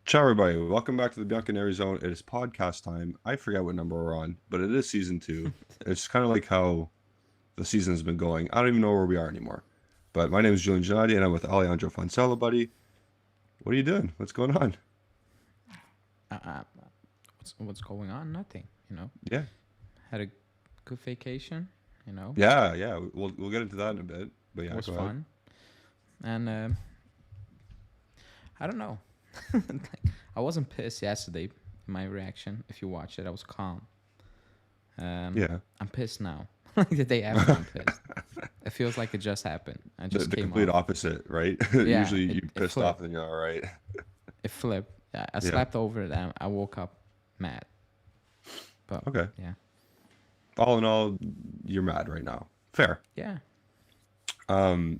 Ciao, everybody. Welcome back to the Bianconeri Zone. It is podcast time. I forget what number we're on, but it is season two. It's kind of like how the season has been going. I don't even know where we are anymore. But my name is Julian Gennady, and I'm with Alejandro Foncella, buddy. What are you doing? What's going on? Uh, uh, what's going on? Nothing. Yeah, Had a good vacation. yeah. We'll get into that in a bit. But yeah, Was go ahead. fun, and I don't know. I wasn't pissed yesterday. My reaction, if you watch it, I was calm. Yeah, I'm pissed now. Like the day after, I'm pissed. It feels like it just happened. I the, just the came complete off. opposite, right? Yeah, Usually it, you it pissed off flipped. and you're all right. It flipped. I Yeah. slept over it and I woke up mad. But Okay. yeah, All in all, you're mad right now. Fair. yeah,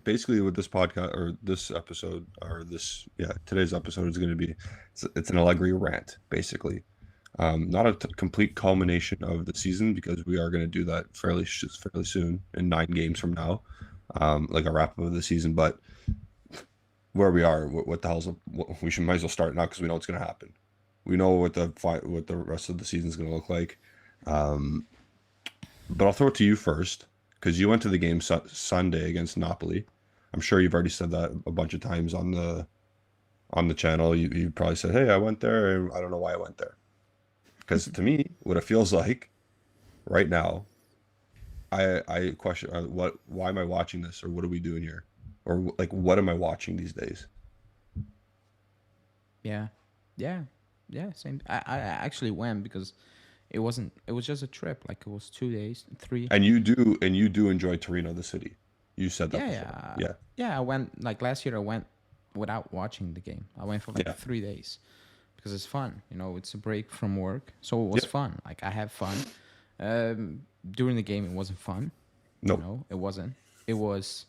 Basically with this podcast or this episode or today's episode is going to be it's an Allegri rant, basically. Not a complete culmination of the season because we are going to do that fairly soon in 9 games from now, like a wrap up of the season. But where we are, what the hell's we should might as well start now because we know what's going to happen. We know what the rest of the season is going to look like. Um, but I'll throw it to you first because you went to the game Sunday against Napoli. I'm sure you've already said that a bunch of times on the channel. You probably said, "Hey, I went there. And I don't know why I went there." Because to me, what it feels like right now, I question why am I watching this or what are we doing here, or like what am I watching these days? yeah, yeah, yeah. Same. I actually went because it wasn't. It was just a trip. Like it was 2 days, three. And you do enjoy Torino, the city. You said that Yeah, before. yeah, Yeah, yeah. I went like last year. I went without watching the game. I went for like yeah, 3 days because it's fun. It's a break from work, so it was yeah. fun. Like I had fun. During the game, it wasn't fun. Nope. It wasn't. It was.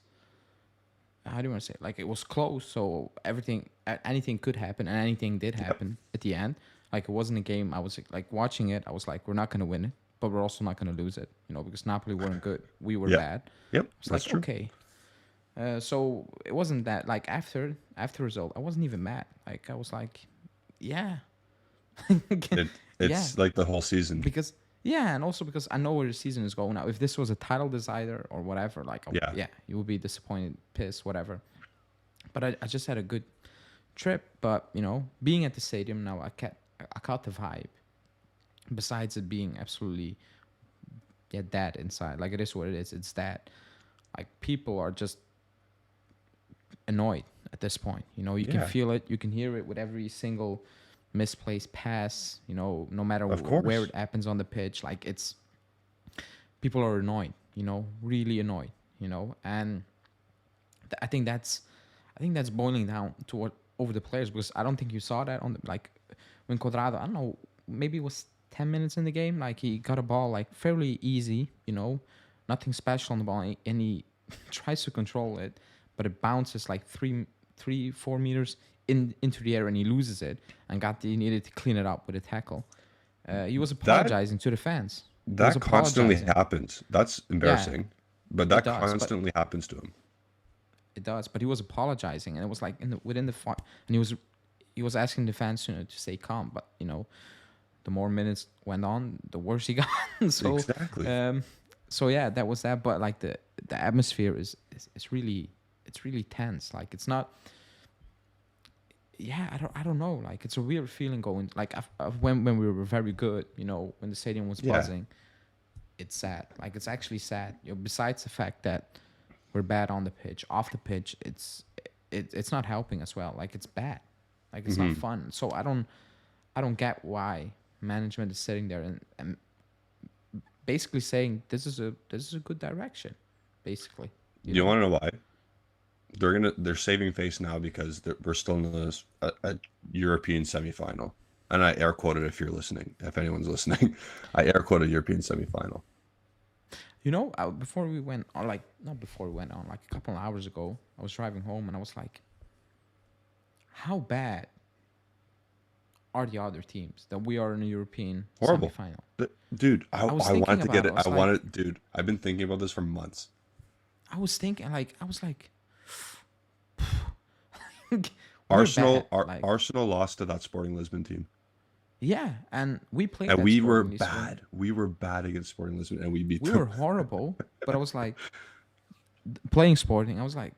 How do you want to say it? Like it was close, so anything could happen, and anything did Yep. happen at the end. Like it wasn't a game. I was like watching it. I was like, we're not gonna win it, but we're also not gonna lose it. Because Napoli weren't good. We were Yep. bad. Yep. It's That's like true. okay. So it wasn't that like after result, I wasn't even mad. Like I was like, yeah, It yeah, it's like the whole season. because yeah, and also because I know where the season is going now. If this was a title decider or whatever, like Yeah. yeah, you would be disappointed, pissed, whatever. But I just had a good trip. But being at the stadium now, I caught the vibe. Besides it being absolutely that inside, like it is what it is. It's that like people are just annoyed at this point. You can Yeah. feel it, you can hear it with every single misplaced pass. No matter Of where course. it happens on the pitch, like it's people are annoyed. Really annoyed. And I think that's boiling down to what over the players because I don't think you saw that on the like when Quadrado. I don't know, maybe it was 10 minutes in the game. Like he got a ball like fairly easy. Nothing special on the ball, and he tries to control it, but it bounces like 4 meters into the air, and he loses it. And he needed to clean it up with a tackle. He was That apologizing to the fans. He was that constantly apologizing. happens. That's Yeah, embarrassing. But it that does, but constantly happens to him. it does. But he was apologizing, and it was like within the fight, and he was asking the fans to stay calm. But the more minutes went on, the worse he got. so, Exactly. um, so yeah, that was that. But like the atmosphere is really it's really tense. Like it's not. Yeah, I don't know. Like it's a weird feeling going. Like when we were very good, when the stadium was Yeah. buzzing, it's sad. Like it's actually sad. Besides the fact that we're bad on the pitch, off the pitch, it's not helping as well. Like it's bad. Like it's not Hmm. fun. So I don't get why management is sitting there and basically saying this is a good direction, basically. You You know? want to know why? They're saving face now because we're still in this a European semifinal. And I air quoted if you're listening, if anyone's listening. I air quoted European semifinal. Before we went on, like not before we went on, like a couple of hours ago, I was driving home and I was like, how bad are the other teams that we are in a European Horrible. semifinal? Dude, I I was I thinking wanted to get about it. it. I I was like, wanted, dude. I've been thinking about this for months. I was thinking, like, I was like, we're bad. Like, Arsenal lost to that Sporting Lisbon team. yeah, and we played And that we were Sporting Lisbon. bad. We were bad against Sporting Lisbon, and we beat We them. were horrible, but I was like playing Sporting. I was like,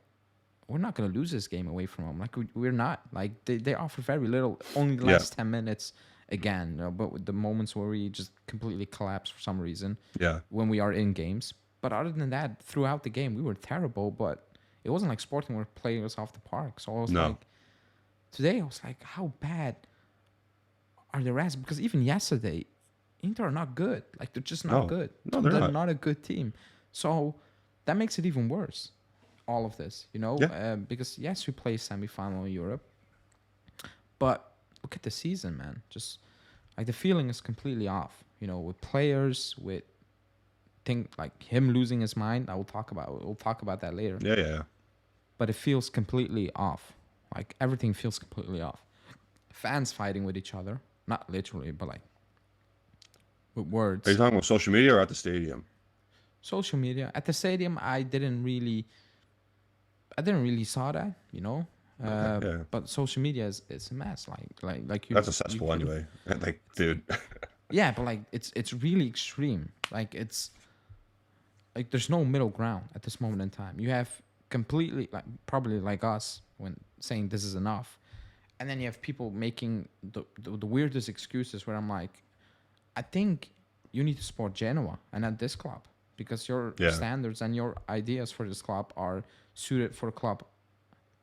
we're not gonna lose this game away from them. Like we're not. Like they offer very little. Only the Yeah, last 10 minutes again. But with the moments where we just completely collapse for some reason yeah, when we are in games. But other than that, throughout the game, we were terrible. But it wasn't like Sporting were playing us off the park. So I was like, no, today I was like, how bad are the rest? Because even yesterday, Inter are not good. Like they're just not no, good. no, they're They're not. not a good team. So that makes it even worse. All of this, Yeah, because yes, we play semifinal in Europe, but look at the season, man. Just like the feeling is completely off. With players, with think like him losing his mind. We'll talk about that later. yeah, yeah, yeah. But it feels completely off. Like everything feels completely off. Fans fighting with each other, not literally, but like with Are you words. talking about social media or at the stadium? Social media at the stadium, I didn't really saw that. Okay, yeah, But social media is a mess. Like that's a you cesspool could, anyway. Like, dude, yeah, but like it's really extreme. Like it's like there's no middle ground at this moment in time. You have completely like probably like us when saying this is enough, and then you have people making the weirdest excuses where I'm like, I think you need to support Genoa and not this club because your yeah. standards and your ideas for this club are suited for a club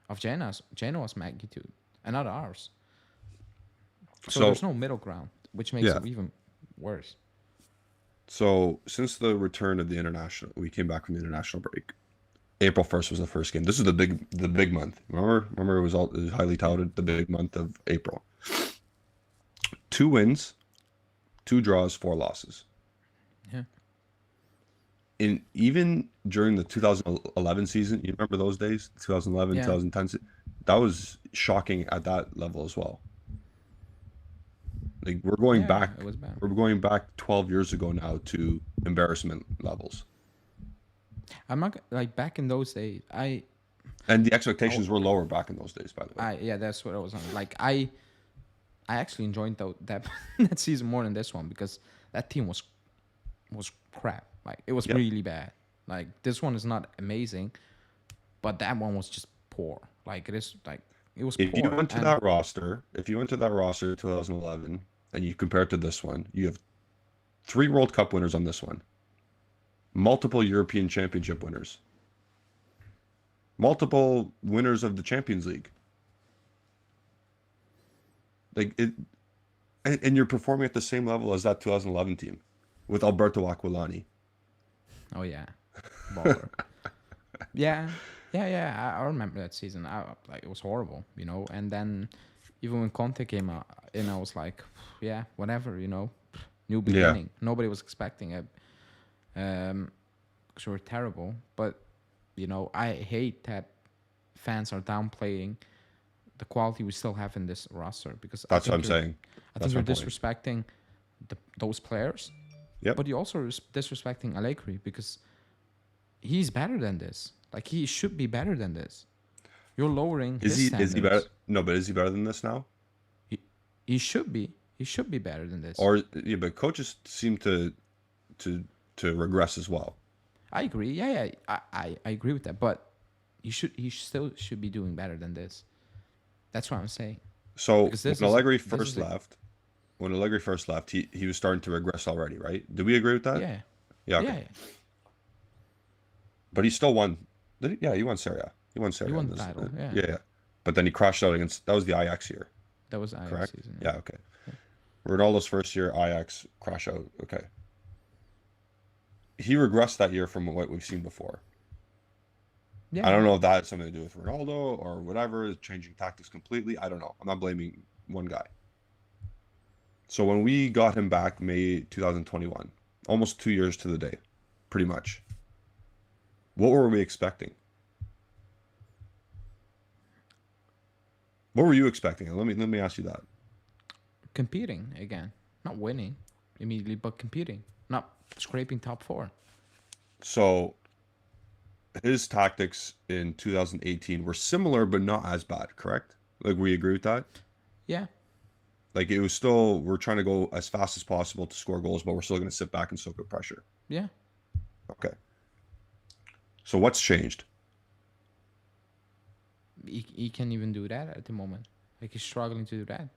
of Genoa's magnitude and not ours. So So there's no middle ground, which makes yeah, it even worse. so since the return of the international, we came back from the international break. April 1st was the first game. This is the big month. Remember it was highly Yeah, touted the big month of April. 2 wins, 2 draws, 4 losses. yeah, In even during the 2011 season, you remember those days, 2011, yeah, 2010, that was shocking at that level as well. Like yeah. It was bad. we're going back 12 years ago now to embarrassment levels. I'm not like back in those days. And the I, expectations were lower back in those days, by the way. yeah, that's what I was on. Like I actually enjoyed that that season more than this one because that team was crap. Like it was Yep. really bad. Like this one is not amazing, but that one was just poor. Like it was If you poor. went to And that roster, if you went to that roster in 2011 and you compare it to this one, you have 3 World Cup winners on this one, multiple European Championship winners, multiple winners of the Champions League. Like it, and you're performing at the same level as that 2011 team with Alberto Aquilani. oh yeah, baller. Yeah, yeah. I remember that season. Like it was horrible, And then even when Conte came out, and I was like, yeah, whatever, new Yeah. beginning. Nobody was expecting it. Because we were terrible. But I hate that fans are downplaying the quality we still have in this roster because That's what I'm saying. I think That's you're my point. disrespecting those players, Yep. but you're also disrespecting Allegri because he's better than this. Like he should be better than this. You're lowering Is his he better? standards. No, but is he better than this now? He, he should be. He should be better than this. Or yeah, but coaches seem to to regress as well. I agree. Yeah, yeah. I agree with that. But he still should be doing better than this. That's what I'm saying. So Because this is the when Allegri first left, he was starting to regress already, right? Do we agree with that? yeah, Yeah, okay. yeah. But he still won. Did he? Yeah, he won Serie A. He won He Serie A won in the this. title. Yeah, Yeah, yeah. But then he crashed out against. That was the Ajax year, that was Ajax correct? season. Yeah. Yeah, okay. Ronaldo's first year, Ajax crash out. Okay. He regressed that year from what we've seen before. I Yeah, don't know if that had something to do with Ronaldo or whatever, changing tactics completely. I don't know. I'm not blaming one guy. So when we got him back May 2021, almost 2 years to the day, pretty much. What were we expecting? What were you expecting? Let me ask you that. competing again, not winning immediately, but competing, not scraping top four. So his tactics in 2018 were similar but not as bad, correct? Like we agree with that. Yeah, Like it was still we're trying to go as fast as possible to score goals, but we're still going to sit back and soak up pressure. yeah. Okay. So what's changed? He can't even do that at the moment. Like he's struggling to do that.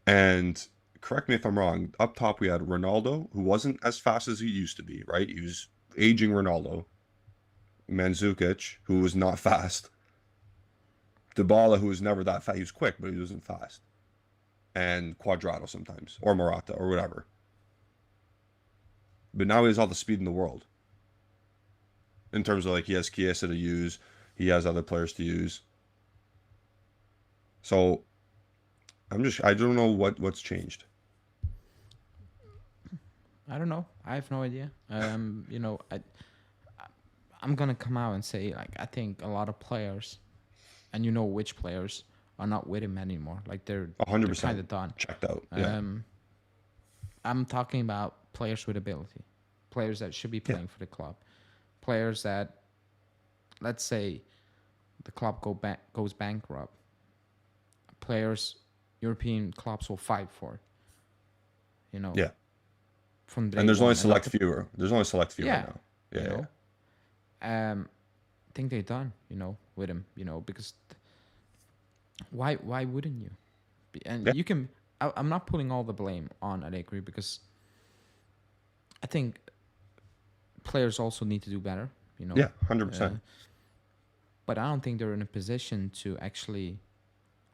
And correct me if I'm wrong. Up top we had Ronaldo, who wasn't as fast as he used to be. Right? He was aging Ronaldo. Mandzukic, who was not fast. Dybala, who was never that fast. He was quick, but he wasn't fast. And Quadrado sometimes, or Morata, or whatever. But now he has all the speed in the world. In terms of like he has Chiesa to use, he has other players to use. So I don't know what's changed. I don't know. I have no idea. I'm gonna come out and say like I think a lot of players, and you know which players are not with him anymore. Like they're kind 100% of done. checked out. Yeah. Um, I'm talking about players with ability, players that should be Yeah. playing for the club, players that, let's say, the club goes bankrupt. Players, European clubs will fight for. You know, Yeah. from And day there's only one, and not select the fewer. There's only select few right yeah, now. you Yeah. know. I think they're done. With him. Because why wouldn't you? And Yeah. you can. I'm not putting all the blame on Allegri because I think players also need to do better. You know, Yeah. 100%. uh, but I don't think they're in a position to actually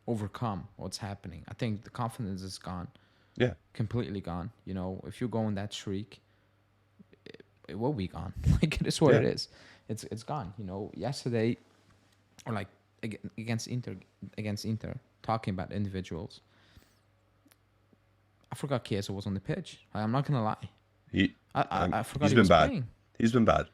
overcome what's happening. I think the confidence is gone, Yeah. completely gone. If you go on that streak, it will be gone. Like it is what Yeah. it is. It's gone. Yesterday or like against Inter, talking about individuals. I forgot Chiesa was on the pitch. I'm not gonna lie. He I forgot he's he been was bad. playing. He's been bad.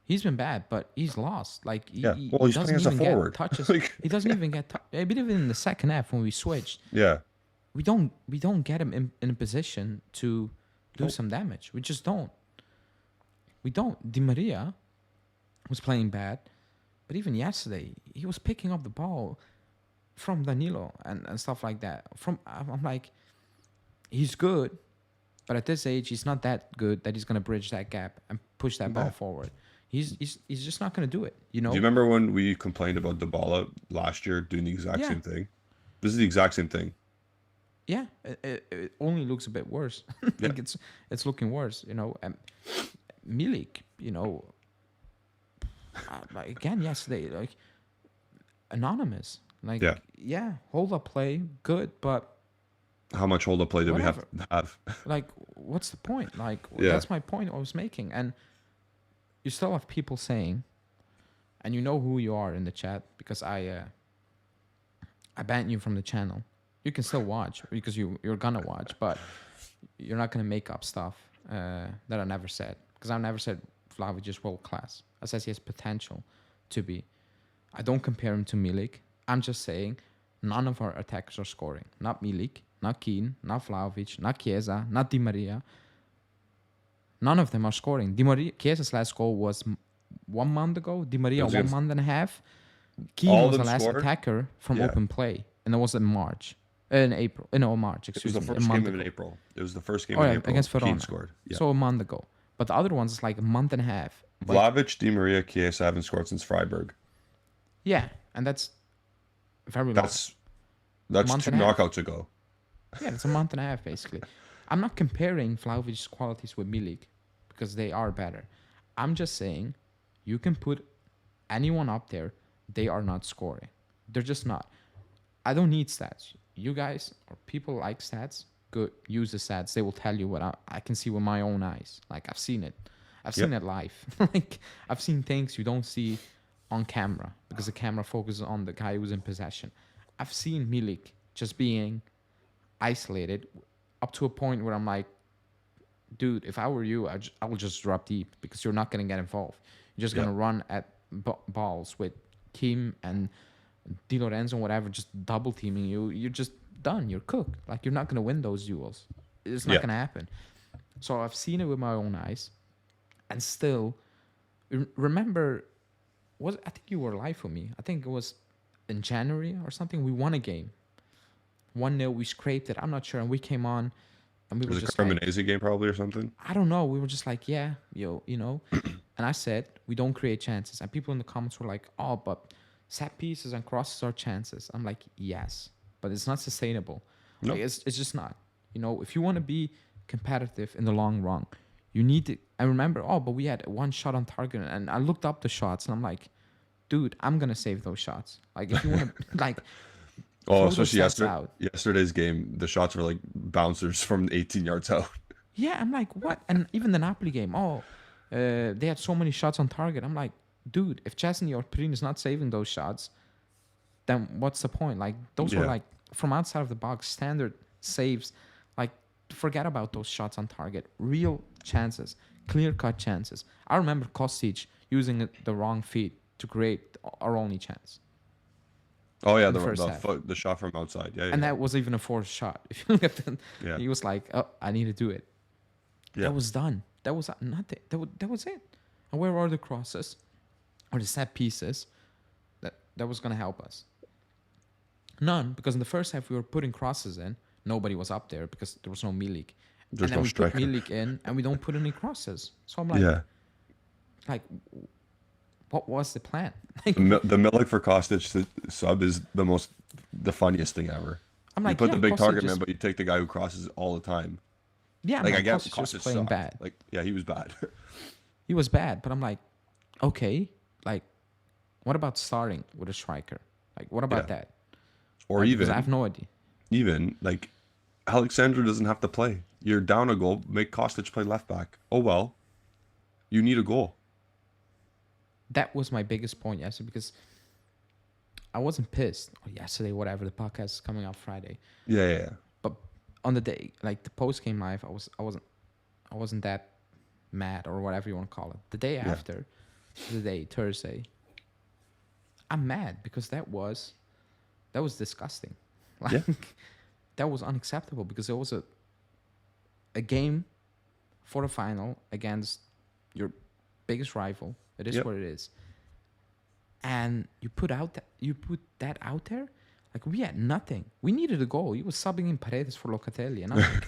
He's been bad, but he's lost. Like Yeah. Well, he he's playing doesn't as a even get forward. touches. Like He doesn't even get. I believe in the second half when we switched, yeah. we don't get him in a position to do Nope. some damage. We just don't. We don't. Di Maria was playing bad, but even yesterday he was picking up the ball from Danilo and stuff like that. I'm like, he's good, but at this age he's not that good that he's gonna bridge that gap and push that ball Yeah. forward. He's just not gonna do it. Do you remember when we complained about Dybala last year doing the exact Yeah, same thing? This is the exact same thing. yeah. It only looks a bit worse. Yeah. Like it's looking worse. And Milik, like again yesterday, like anonymous. Like Yeah. yeah, hold up play, good, but How much hold up play do we have whatever. to have? Like what's the point? Like Yeah. that's my point I was making. And you still have people saying, and you know who you are in the chat because I banned you from the channel. You can still watch because you're gonna watch, but you're not gonna make up stuff that I never said, because I never said Vlahovic is world class. I said he has potential to be. I don't compare him to Milik. I'm just saying none of our attackers are scoring. Not Milik, not Keane, not Vlahovic, not Chiesa, not Di Maria. None of them are scoring. Di Maria, Chiesa's last goal was 1 month ago. Di It Maria was 1 month and a half. Keane all of was the them last scored. attacker from Yeah. open play, and that was in March, in April. No, March. It was Excuse the me, a first month game in ago. April. It was the first game Oh in yeah, April. against Keane Verona. scored. Yeah. So a month ago. But the other ones is like a month and a half. Like Vlahovic, Di Maria, Chiesa haven't scored since Freiburg. yeah, and that's very long. That's Month two and a half. knockouts ago. Yeah, it's a month and a half basically. I'm not comparing Vlahovic's qualities with Milik because they are better. I'm just saying you can put anyone up there, they are not scoring. They're just not. I don't need stats. You guys or people like stats, good. Use the stats. They will tell you what I can see with my own eyes. Like I've seen it. I've seen Yep. it live. Like I've seen things you don't see on camera because the camera focuses on the guy who's in possession. I've seen Milik just being isolated up to a point where I'm like, dude, if I were you, I would just drop deep because you're not going to get involved. You're just going Yeah. to run at balls with Kim and Di Lorenzo, whatever, just double teaming you. You're just done. You're cooked. Like, you're not going to win those duels. It's not Yeah. going to happen. So I've seen it with my own eyes. And still, remember, I think you were live for me. I think it was in January or something. We won a game, 1-0. We scraped it. I'm not sure, and we came on, and we It were was a just like, Cremonese game probably or something. I don't know. We were just like, yeah, you know. And I said, we don't create chances. And people in the comments were like, oh, but set pieces and crosses are chances. I'm like, yes, but it's not sustainable. Like, No. it's just not. You know, if you want to be competitive in the long run, you need to. I remember, oh, but we had one shot on target. And I looked up the shots and I'm like, dude, I'm going to save those shots. Like, if you want to, like, Oh, throw the especially stats out. yesterday's game, the shots were like bouncers from 18 yards out. Yeah, I'm like, what? And even the Napoli game, they had so many shots on target. I'm like, dude, if Chesney or Perin is not saving those shots, then what's the point? Like, those were Yeah. like from outside of the box, standard saves. Like, forget about those shots on target. Real chances, clear cut chances. I remember Kostic using the wrong feet to create our only chance Oh yeah, in the first half. the shot from outside. Yeah, And yeah, that was even a forced shot. If you look at that, yeah, he was like, oh, I need to do it. yeah. That was done. That was nothing. That was it. And where are the crosses or the set pieces that was going to help us? None, because in the first half we were putting crosses in. Nobody was up there because there was no Milik. There's And then no we put striker. Milik in and we don't put any crosses. So I'm like, Yeah, like, what was the plan? Like, the Milik for Kostic sub is the funniest thing ever. I'm You like, put yeah, the big Kostic target man, just, but you take the guy who crosses all the time. yeah, I'm Like I like, get Kostic was Kostic playing sucked. bad. Like yeah, he was bad. He was bad, but I'm like, okay, like, what about starting with a striker? Like, what about Yeah. that? Or Like, because I have no idea. even like Alexandra doesn't have to play. You're down a goal, make Kostic play left back. Oh well, you need a goal. That was my biggest point yesterday because I wasn't pissed or yesterday, whatever. The podcast is coming out Friday, Yeah, yeah, yeah. but on the day, like the post game live, I wasn't that mad or whatever you want to call it. The day Yeah. after, the day Thursday, I'm mad because that was disgusting. Like Yeah. that was unacceptable because there was a game for the final against your biggest rival. It is Yep. what it is. And you put that out there, like we had nothing. We needed a goal. You was subbing in Paredes for Locatelli, and I'm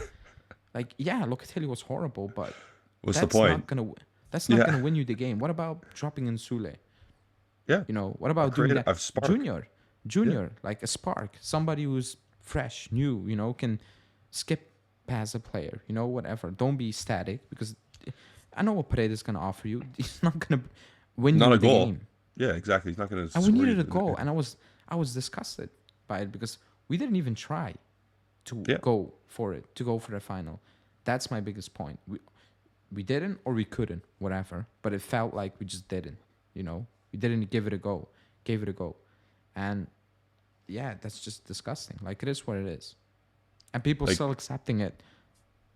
like, yeah, Locatelli was horrible, but What's that's the point? not gonna that's not Yeah. gonna win you the game. What about dropping in Sule? Yeah. You know, what about doing that? A spark. Junior, like a spark, somebody who's fresh, new, you know, can skip past a player, you know, whatever. Don't be static because I know what Paredes is gonna offer you. He's not gonna win Not you a the goal. game. Yeah, exactly. He's not going to. And we needed a goal, and I was disgusted by it because we didn't even try to Yeah. go for it, to go for the final. That's my biggest point. We didn't or we couldn't, whatever. But it felt like we just didn't. You know, we didn't give it a go, gave it a go, and yeah, that's just disgusting. Like it is what it is, and people Like- still accepting it.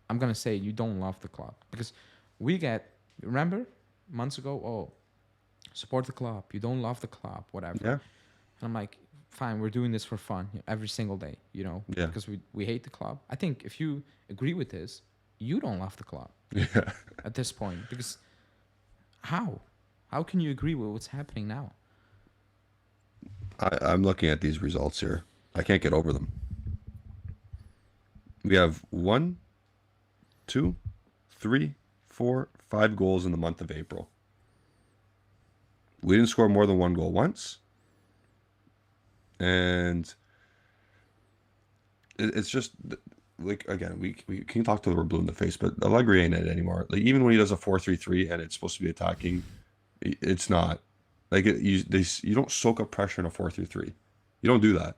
I'm gonna say you don't love the club because we get remember months ago. Oh, support the club. You don't love the club, whatever. Yeah. And I'm like, fine, we're doing this for fun every single day, you know, Yeah. because we hate the club. I think if you agree with this, you don't love the club Yeah. at this point because how? How can you agree with what's happening now? I'm looking at these results here. I can't get over them. We have 1, 2, 3, 4, 5 goals in the month of April. We didn't score more than one goal once. And it's just like again, we can talk till we're blue in the face, but Allegri ain't it anymore. Like even when he does a 4-3-3 and it's supposed to be attacking, it's not. Like you don't soak up pressure in a 4-3-3. You don't do that.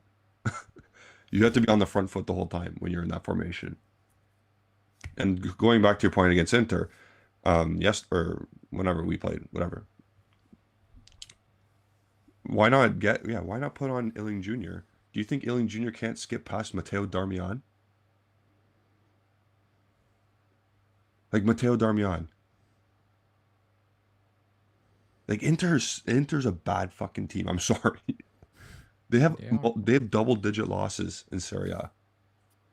You have to be on the front foot the whole time when you're in that formation. And going back to your point against Inter, yes, or whenever we played, whatever. Why not why not put on Illing Jr.? Do you think Illing Jr. can't skip past Matteo Darmian? Like Matteo Darmian. Like Inter's a bad fucking team. I'm sorry. They have double-digit losses in Serie A.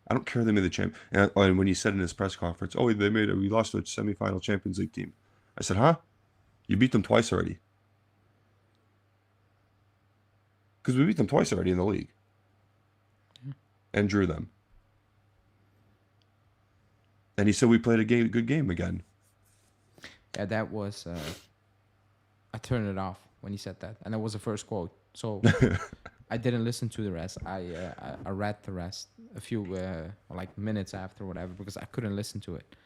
I don't care they made the champ. And when he said in his press conference, "Oh, we lost to a semifinal Champions League team," I said, "Huh? You beat them twice already." Because we beat them twice already in the league and drew them. And he said we played a good game again. Yeah, that was. I turned it off when he said that, and that was the first quote. So I didn't listen to the rest. I read the rest a few like minutes after whatever because I couldn't listen to it.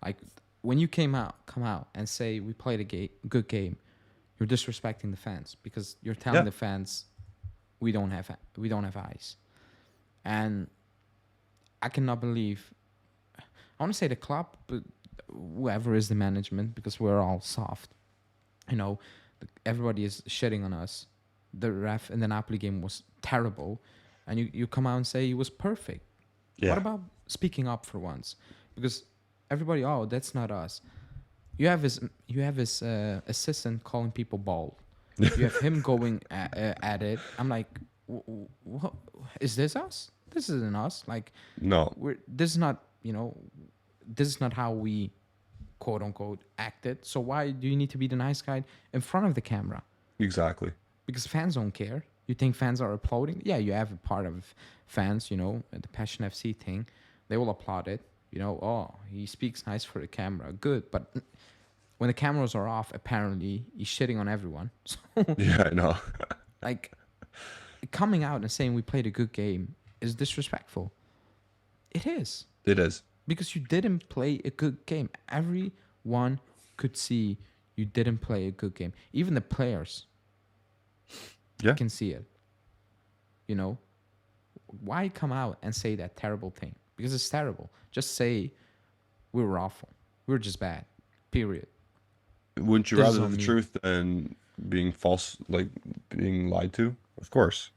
Like when you come out and say we played a good game, you're disrespecting the fans because you're telling the fans we don't have eyes, and I cannot believe. I want to say the club, but whoever is the management, because we're all soft. You know, everybody is shitting on us. The ref in the Napoli game was terrible, and you come out and say he was perfect. Yeah. What about speaking up for once? Because everybody, oh, that's not us. You have his assistant calling people bald. You have him going at it. I'm like, what is this us? This isn't us. Like, No. this is not, this is not how we quote unquote acted. So why do you need to be the nice guy in front of the camera? Exactly. Because fans don't care. You think fans are applauding? Yeah, you have a part of fans, the Passion FC thing. They will applaud it. Oh, he speaks nice for the camera. Good. But when the cameras are off, apparently he's shitting on everyone. So, yeah, I know. like, coming out and saying we played a good game is disrespectful. It is. It is. Because you didn't play a good game. Everyone could see you didn't play a good game. Even the players can see it. Why come out and say that terrible thing? Because it's terrible. Just say we were awful. We were just bad. Period. Wouldn't you rather the truth than being false, like being lied to? Of course.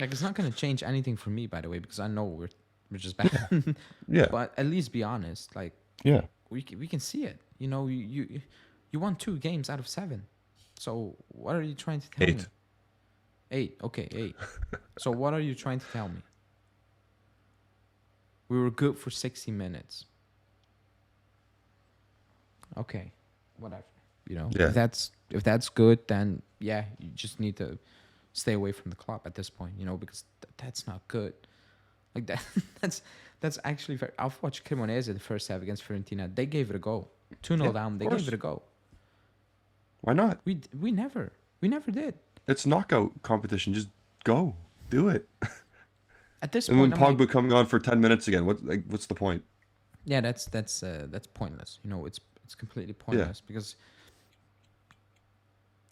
Like, it's not going to change anything for me, by the way, because I know we're just bad. Yeah. But at least be honest. Like, yeah, we can see it. You won 2 games out of 7. So what are you trying to tell me? 8. Okay, 8. So what are you trying to tell me? We were good for 60 minutes. Okay, whatever. Yeah. If that's good, then yeah, you just need to stay away from the club at this point, because that's not good. Like that, that's actually very. I've watched Cremonese the first half against Fiorentina. They gave it a go. 2-0 down. They gave it a go. Why not? We never did. It's knockout competition. Just go, do it. At this and point, when Pogba coming on for 10 minutes again, what's the point? Yeah, that's pointless. It's completely pointless because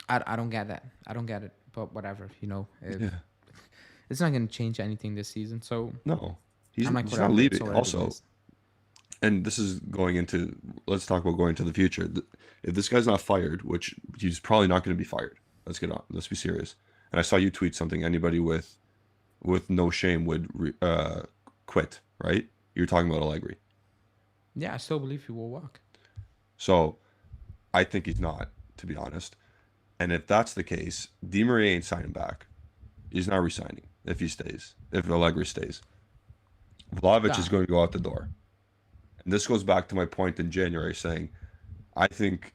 I don't get that. I don't get it. But whatever, it's not going to change anything this season. So no, he's not leaving. Also, and this is let's talk about going to the future. If this guy's not fired, which he's probably not going to be fired, let's be serious. And I saw you tweet something. Anybody with no shame would quit, right? You're talking about Allegri. Yeah, I still believe he will walk. So I think he's not, to be honest. And if that's the case, Di Maria ain't signing back. He's not resigning if Allegri stays. Vlahovic is going to go out the door. And this goes back to my point in January saying, I think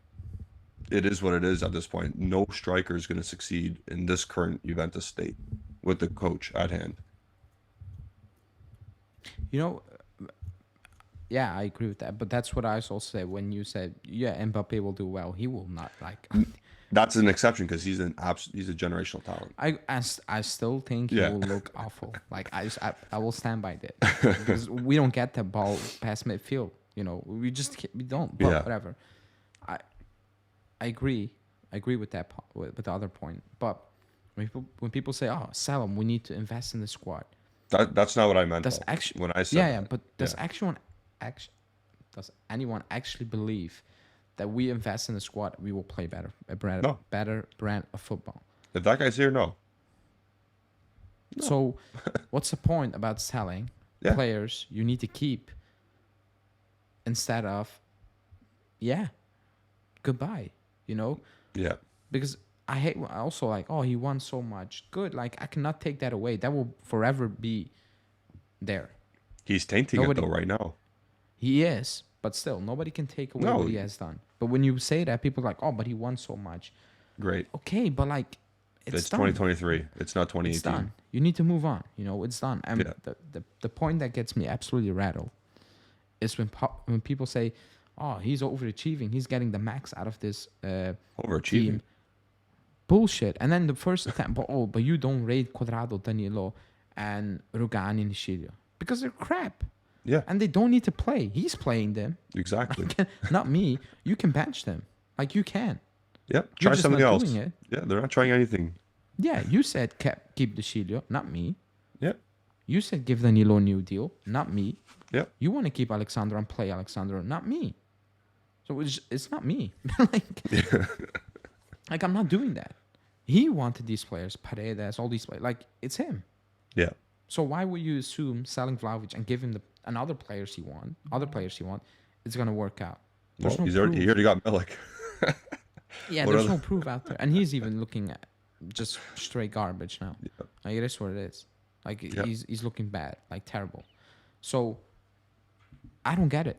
it is what it is at this point. No striker is going to succeed in this current Juventus state with the coach at hand. Yeah, I agree with that. But that's what I also said when you said, yeah, Mbappe will do well. He will not. Like, that's an exception because he's a generational talent. I still think he will look awful. Like, I will stand by that because we don't get the ball past midfield. We don't. But whatever. I agree. I agree with that with the other point. But when people say, "Oh, sell him," we need to invest in the squad. That's not what I meant. Does actually when I said but does anyone actually believe that we invest in the squad, we will play better, better brand of football? If that guy's here, no. So, what's the point about selling players you need to keep instead of, goodbye? Yeah. Because I hate also like, oh, he won so much. Good, like I cannot take that away. That will forever be there. He's tainting it though right now. He is, but still, nobody can take away what he has done. But when you say that, people are like, oh, but he won so much. Great. Okay, but like, it's It's done. 2023. It's not It's 2018. done. You need to move on. You know, it's done. And Yeah. the point that gets me absolutely rattled is when people say, "Oh, he's overachieving. He's getting the max out of this Overachieving. team." Bullshit. And then the first attempt, but you don't rate Quadrado, Danilo, and Rugani and Nishida because they're crap Yeah, and they don't need to play. He's playing them, exactly. not me. You can bench them, like you can. Yep. You're Try just something not doing else. it. Yeah, they're not trying anything. Yeah, you said keep Nishida, not me. Yep. You said give Danilo a new deal, not me. Yep. You want to keep Alexandro and play Alexandro, not me. So it's not me. Like I'm not doing that. He wanted these players, Paredes, all these players. Like it's him. Yeah. So why would you assume selling Vlahovic and give him other players he want, it's gonna work out? Well, There's no he proof. already got Milik. Yeah, What there's other? no proof out there, and he's even looking at just straight garbage now. Yeah. Like it is what it is. Like Yeah. he's looking bad, like terrible. So I don't get it.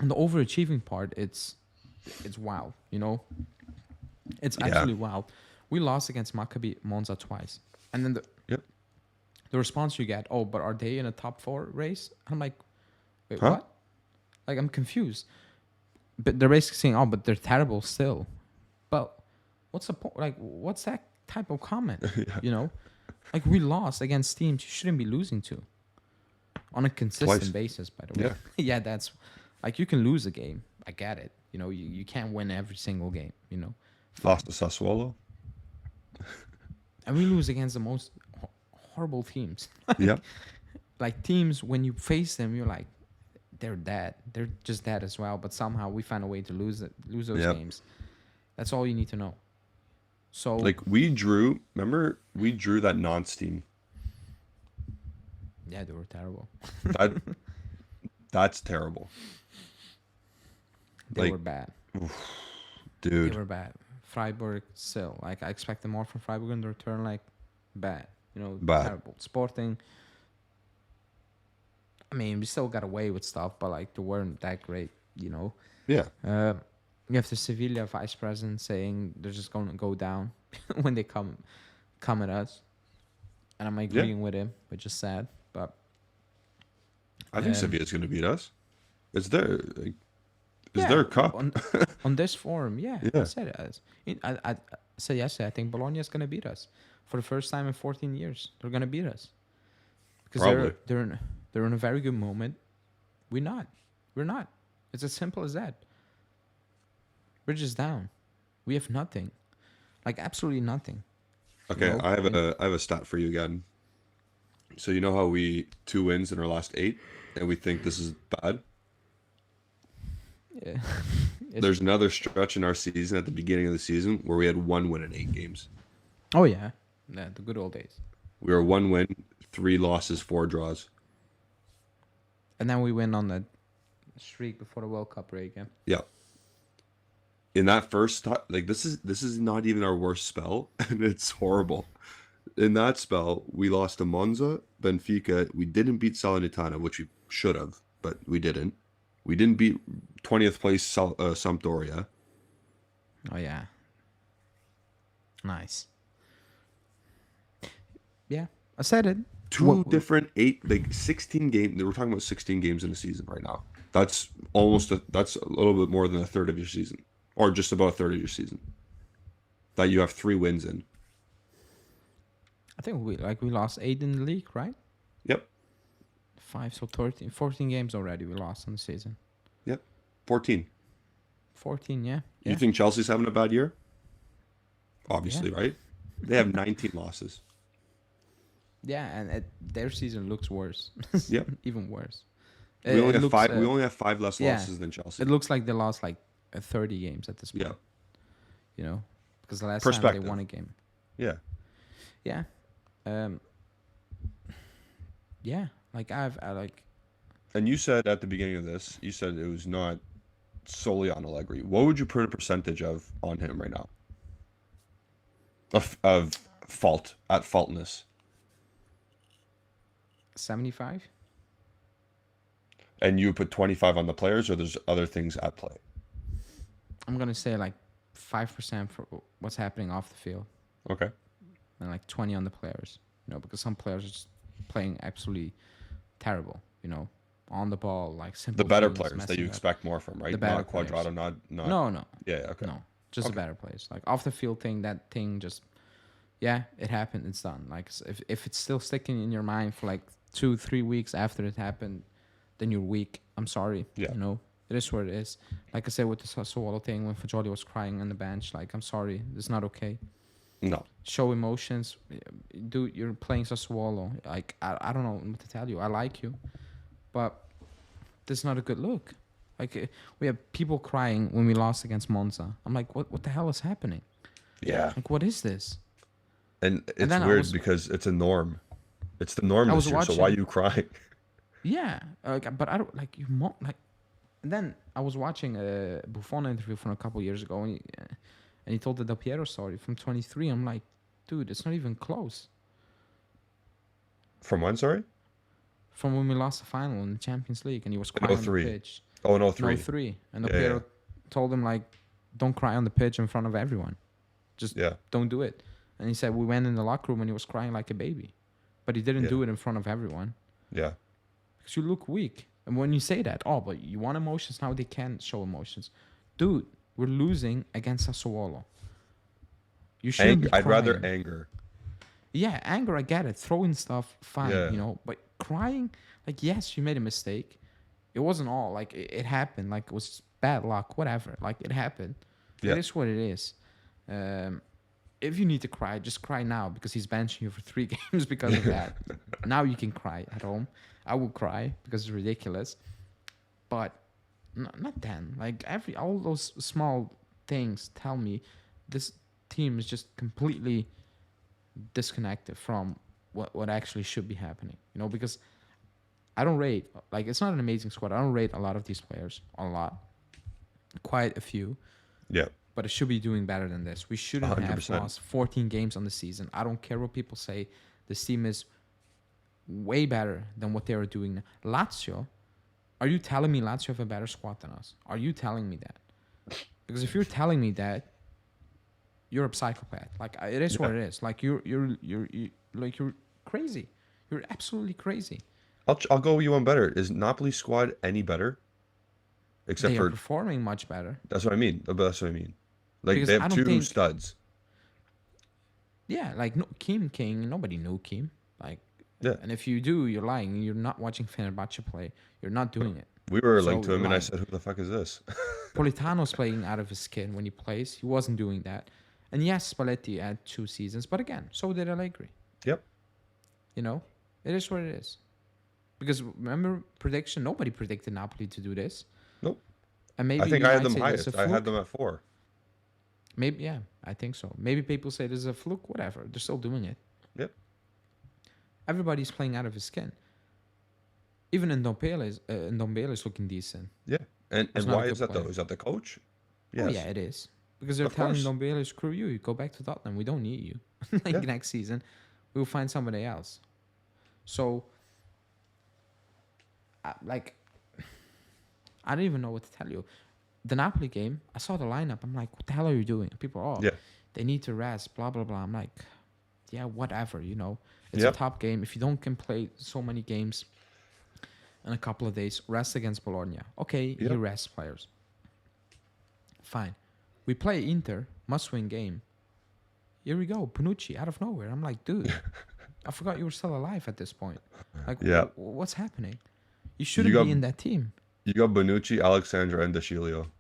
And the overachieving part, it's wild. You know, it's Yeah. absolutely wild. We lost against Maccabi Monza twice, and then Yep. the response you get, oh, but are they in a top 4 race? I'm like, wait, Huh? what? Like I'm confused. But they're basically saying, oh, but they're terrible still. But what's the point? Like, what's that type of comment? Yeah. You know, like we lost against teams you shouldn't be losing to on a consistent Twice. basis. By the way, yeah, that's like you can lose a game. I get it. You know, you can't win every single game. You know, Lost to Sassuolo. and we lose against the most horrible teams. Yep. Like teams, when you face them, you're like, they're dead. They're just dead as well. But somehow we find a way to lose those Yep. games. That's all you need to know. So Like we drew. Remember, we drew that Nantes team. yeah, they were terrible. That that's terrible, They Like, were bad. They dude. were bad. Freiburg still, like I expected more from Freiburg in the return, like bad. You know, Bad. terrible. Sporting. I mean, we still got away with stuff, but like they weren't that great. You know. Yeah. You have the Sevilla vice president saying they're just going to go down when they come at us, and I'm agreeing with him, which is sad. But I think Um, Sevilla's going to beat us. It's their like, it's yeah, their cup. on this forum, yeah, I Yeah. said it. I said yesterday. I think Bologna is going to beat us for the first time in 14 years. They're going to beat us because Probably. they're in a very good moment. We're not. We're not. It's as simple as that. We're just down. We have nothing, like absolutely nothing. Okay, know, I have a stat for you again. So you know how we 2 wins in our last 8, and we think this is bad. Yeah. There's another stretch in our season at the beginning of the season where we had 1 win in 8 games. Oh yeah, the good old days. We were 1 win, 3 losses, 4 draws. And then we went on the streak before the World Cup break. Yeah. Yeah. In that first like this is not even our worst spell, and it's horrible. In that spell, we lost to Monza, Benfica. We didn't beat Salernitana, which we should have, but we didn't. We didn't beat 20th place Sampdoria. Oh yeah. Nice. Yeah, I said it. Two different 16 games. We're talking about 16 games in a season right now. That's that's a little bit more than a third of your season, or just about a third of your season. That you have 3 wins in. I think we lost 8 in the league, right? Yep. 5, so 14 games already we lost in the season. Yep. 14. 14, yeah. You think Chelsea's having a bad year? Obviously, right? They have 19 losses. Yeah, and their season looks worse. Yep. Even worse. We only It have looks, 5. We only have 5 less yeah. losses than Chelsea. It looks like they lost like 30 games at this point. Yeah. You know, because the last time Perspective. they won a game. Yeah. Yeah. Yeah. Like I like. And you said at the beginning of this, you said it was not solely on Allegri. What would you put a percentage of on him right now? Of faultness. 75. And you put 25 on the players, or there's other things at play? I'm gonna say like 5% for what's happening off the field. Okay. and like 20 on the players. Because some players are just playing absolutely terrible. On the ball, like The simple better things, players that you messing up. expect more from, The right? better Not players. Quadrado, not. No, no, Yeah, okay. no. Just the Okay. better players. Like off the field thing, that thing just, yeah, it happened. It's done. Like if it's still sticking in your mind for like 2-3 weeks after it happened, then you're weak. I'm sorry. Yeah. It is what it is. Like I said with the Sassuolo thing, when Fajoli was crying on the bench, like I'm sorry, it's not okay. No. Show emotions, dude. You're playing Sassuolo. Like I don't know what to tell you. I like you, but this is not a good look. Like we have people crying when we lost against Monza. I'm like, what the hell is happening? Yeah. Like, what is this? And it's then weird because it's a norm. It's the norm I this was year. So why are watching. you crying? Yeah, but I don't like you. Like, and then I was watching a Buffon interview from a couple years ago, and he told the Del Piero story from 23. I'm like, dude, it's not even close. From when, sorry? From when we lost the final in the Champions League, and he was In crying on the 03. pitch. Oh, in No 03. 3, and Del Yeah, Piero told him like, don't cry on the pitch in front of everyone. Just yeah. don't do it. And he said we went in the locker room and he was crying like a baby, but he didn't Yeah. do it in front of everyone Yeah. because you look weak. And when you say that, but you want emotions now, they can't show emotions, dude. We're losing against Sassuolo. You shouldn't be I'd rather crying. anger. Yeah, anger, I get it. Throwing stuff, fine, Yeah. But crying, like, yes, you made a mistake. It wasn't all like it happened. Like it was bad luck, whatever. Like it happened. Yeah. It is what it is. If you need to cry, just cry now because he's benching you for 3 games because of that. Now you can cry at home. I will cry because it's ridiculous, but not then. Like all those small things tell me this team is just completely disconnected from what actually should be happening. Because I don't rate, like, it's not an amazing squad. I don't rate a lot of these players, a lot, quite a few, Yeah. but it should be doing better than this. We shouldn't have 100%. lost 14 games on the season. I don't care what people say. This team is way better than what they are doing now. Lazio, are you telling me Lazio have a better squad than us? Are you telling me that? Because if you're telling me that, you're a psychopath. Like it is what it is. Like you're like you're crazy. You're absolutely crazy. I'll go you one better. Is Napoli's squad any better? Except They are for performing much better. that's what I mean. That's what I mean. Like Because they I have don't 2 think- studs. Yeah, like Kim King. Nobody knew Kim. Like, Yeah. and if you do, you're lying. You're not watching Fenerbahce play. You're not doing it. We were So linked to him, you're and I lying. said, "Who the fuck is this?" Politano's playing out of his skin when he plays. He wasn't doing that. And yes, Spalletti had 2 seasons, but again, so did Allegri. Yep. It is what it is. Because remember prediction? Nobody predicted Napoli to do this. Nope. And maybe I think we I had might them say this is highest. a I had fluke. them at 4. Maybe, yeah, I think so. Maybe people say this is a fluke. Whatever, they're still doing it. Yep. Everybody's playing out of his skin. Even Ndombele is looking decent. Yeah. And He's not a why good is that though? player. Is that the coach? Oh Yes. yeah, it is. Because they're Of telling course. Ndombele, screw you. You go back to Tottenham. We don't need you. Yeah. Next season, we'll find somebody else. So, I don't even know what to tell you. The Napoli game, I saw the lineup. I'm like, what the hell are you doing? People, Yeah. they need to rest, blah, blah, blah. I'm like, yeah, whatever, It's Yep. a top game. If you don't can play so many games in a couple of days, rest against Bologna. Okay, Yep. you rest players. Fine. We play Inter, must-win game. Here we go, Bonucci, out of nowhere. I'm like, dude, I forgot you were still alive at this point. Like, Yeah. what's happening? You shouldn't got- be in that team. You got Bonucci, Alexandra, and Descilio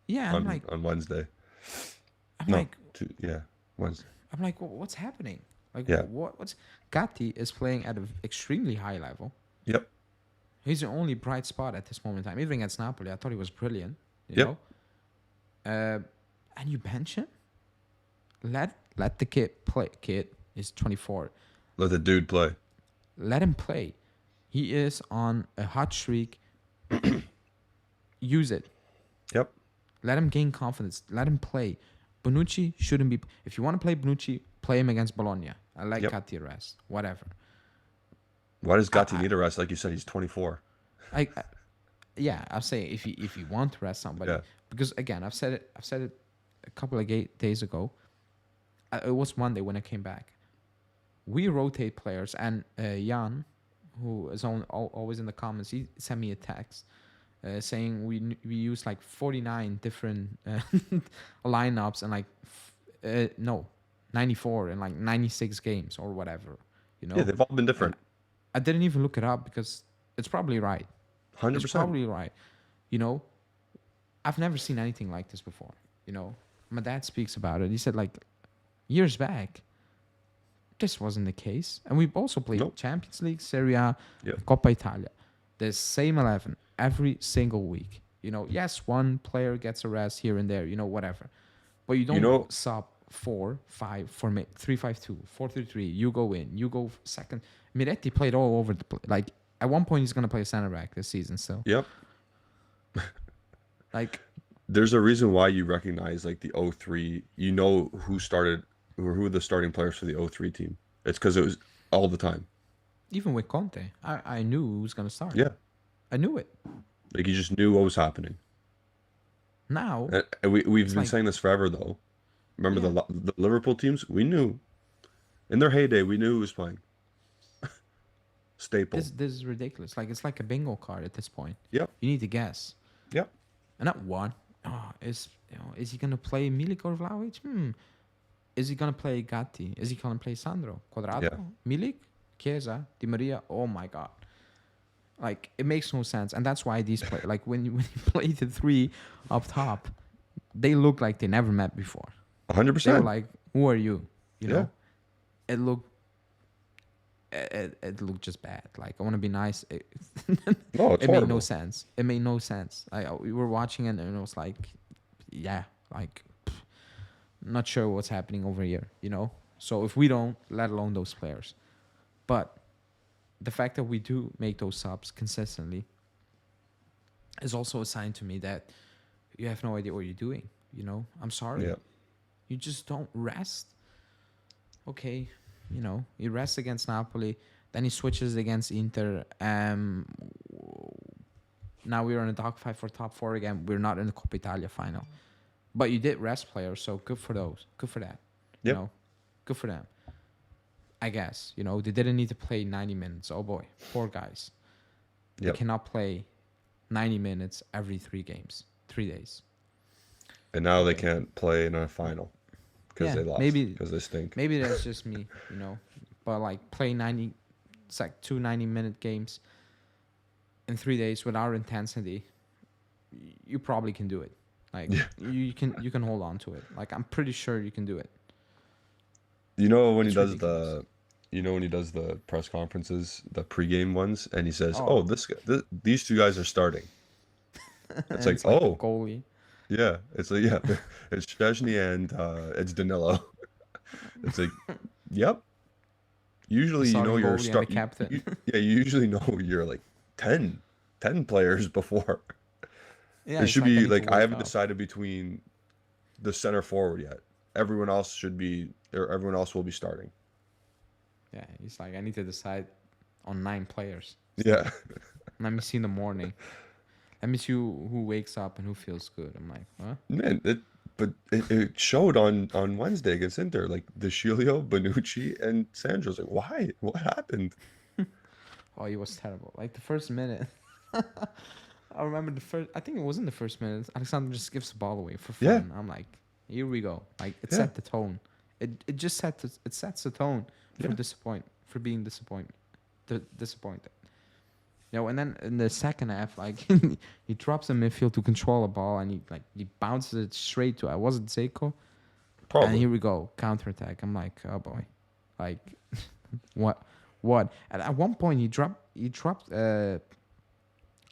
Yeah, on Wednesday. I'm No, like, Wednesday. what's happening? Like, Yeah. what's Gatti is playing at an extremely high level. Yep. He's the only bright spot at this moment in time. Even against Napoli, I thought he was brilliant. You Yep. know? And you bench him? Let the kid play. Kid is 24. Let the dude play. Let him play. He is on a hot streak. Use it. Yep. Let him gain confidence. Let him play. Bonucci shouldn't be. If you want to play Bonucci, play him against Bologna. I like Yep. Gatti rest. Whatever. Why does Gatti need a rest? Like you said, he's 24. Yeah, I'll say if you want to rest somebody, Yeah. because again, I've said it a couple of days ago. It was Monday when I came back. we rotate players, and Jan, who is always in the comments, he sent me a text saying we use like 49 different lineups and like no 94 and like 96 games or whatever, you Yeah, know. they've all been And different. I didn't even look it up because it's probably right. It's 100%. probably right. You know, I've never seen anything like this before. You know, my dad speaks about it. He said like years back, this wasn't the case, and we've also played Nope. Champions League, Serie A, Yeah. Coppa Italia, the same 11 every single week. You know, yes, one player gets a rest here and there. You know, whatever, but you You don't know, sub 4-5 formate 3-5-2, 4-3-3. You go in, you go second. Miretti played all over the place. Like at one point, he's gonna play center back this season still. yep. Like There's a reason why you recognize like the 03. You know who started or who were the starting players for the 03 team. It's because it was all the time. even with Conte, I knew who was gonna start. Yeah. I knew it. Like you just knew what was happening. Now And we've it's been like, saying this forever though. Remember yeah, the Liverpool teams? We knew in their heyday. We knew who was playing. Staple. this is ridiculous. Like it's like a bingo card at this point. Yep. You need to guess. Yep. And not one. Oh, is he gonna play Milik or Vlahovic? Is he gonna play Gatti? Is he gonna play Sandro? Quadrado? Yeah. Milik? Chiesa? Di Maria? Oh my god. Like it makes no sense. And that's why these play like when you play the three up top, they look like they never met before. They were 100%. like, who are you? You Yeah. know? It looked it looked just bad. Like I want to be nice. No, it's It made no horrible. sense. It made no sense. We were watching it and it was like, yeah, like not sure what's happening over here, you know. So if we don't, let alone those players, but the fact that we do make those subs consistently is also a sign to me that you have no idea what you're doing. You know, I'm sorry, Yeah. you just don't rest. Okay, you know, he rests against Napoli, then he switches against Inter. Now we're in a dogfight for top four again. We're not in the Coppa Italia final, but you did rest players, so good for those. Good for that. You Yep. know, good for them. I guess you know they didn't need to play 90 minutes. Oh boy, poor guys. They Yep. cannot play 90 minutes every 3 games, 3 days. And now they can't play in a final because Yeah, they lost. maybe Because they stink. maybe that's just me, you know. But like play 90, it's like 2 90-minute games in 3 days with our intensity. You probably can do it. Like Yeah. you can hold on to it. Like I'm pretty sure you can do it. You know when he It's does ridiculous. when he does the press conferences, the pregame ones, and he says, Oh, "Oh, these two guys are starting." It's like, it's like the "Oh, goalie. yeah." It's like, yeah, it's Chesney and it's Danilo. It's like, yep. The Usually, you know starting your goalie and the start. captain. Yeah, you usually know you're like 10 players before. Yeah, It it's should like I be need to like I wake haven't up. decided between the center forward yet. Everyone else should be, or everyone else will be starting. Yeah, he's like I need to decide on 9 players. Yeah. Let me see in the morning. Let me see who wakes up and who feels good. I'm like, what? Man, it showed on Wednesday against Inter, like De Sciglio, Bonucci, and Sandro's like, why? What happened? Oh, he was terrible. Like the first minute. I remember the first. I think it wasn't the first minute. Alexander just gives the ball away for Yeah, fun. I'm like, here we go. Like it yeah, set the tone. It just it sets the tone yeah, for being disappointed. You know, and then in the second half, like he drops in midfield to control a ball, and he bounces it straight to I wasn't Seiko, and probably. here we go counterattack. I'm like, oh boy, like what? And at one point he dropped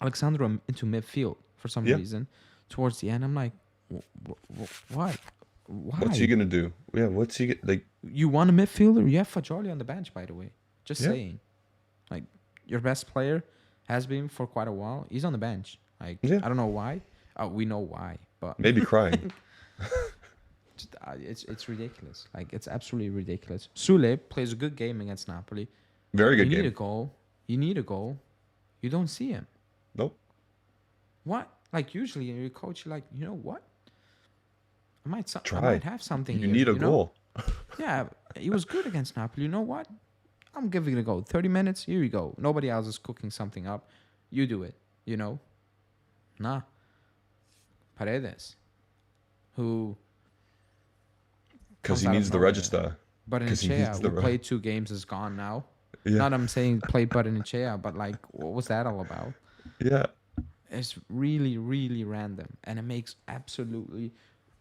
Alexandro into midfield for some Yeah. reason towards the end. I'm like, what? What's he Why? gonna do? Yeah, what's he like? You want a midfielder? You have Fagioli on the bench, by the way. Just Yeah, saying. Like, your best player has been for quite a while. He's on the bench. Like, yeah, I don't know why. We know why, but maybe crying. it's ridiculous. Like, it's absolutely ridiculous. Sule plays a good game against Napoli. Very You good need a game. goal. You need a goal. You don't see him. Nope. What? Like, usually your coach, you're like, you know what? I Try. might have something You here. need a You know? goal. Yeah, He was good against Napoli. You know what? I'm giving it a go. 30 minutes. Here you go. Nobody else is cooking something up. You do it. You know. Nah. Paredes, who Because comes he out of needs the nowhere. register. Because he needs Barrenechea, the who played 2 games, is gone now. yeah, Not I'm saying played Barrenechea, but like, what was that all about? yeah. It's really, really random, and it makes absolutely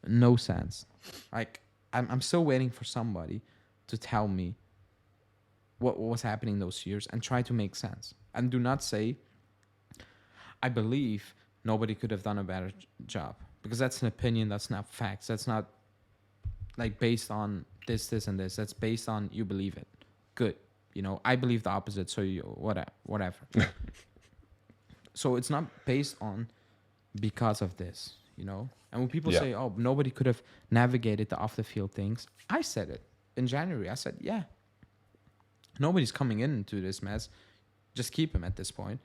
no sense. Like, I'm still waiting for somebody to tell me what was happening those years and try to make sense. And do not say, I believe nobody could have done a better job, because that's an opinion. That's not facts. That's not like based on this, and this. That's based on you believe it. Good. You know, I believe the opposite. So you whatever. So it's not based on because of this. You know. And when people Yeah. say, "Oh, nobody could have navigated the off the field things," I said it in January. I said, "Yeah, nobody's coming into this mess. Just keep him at this point."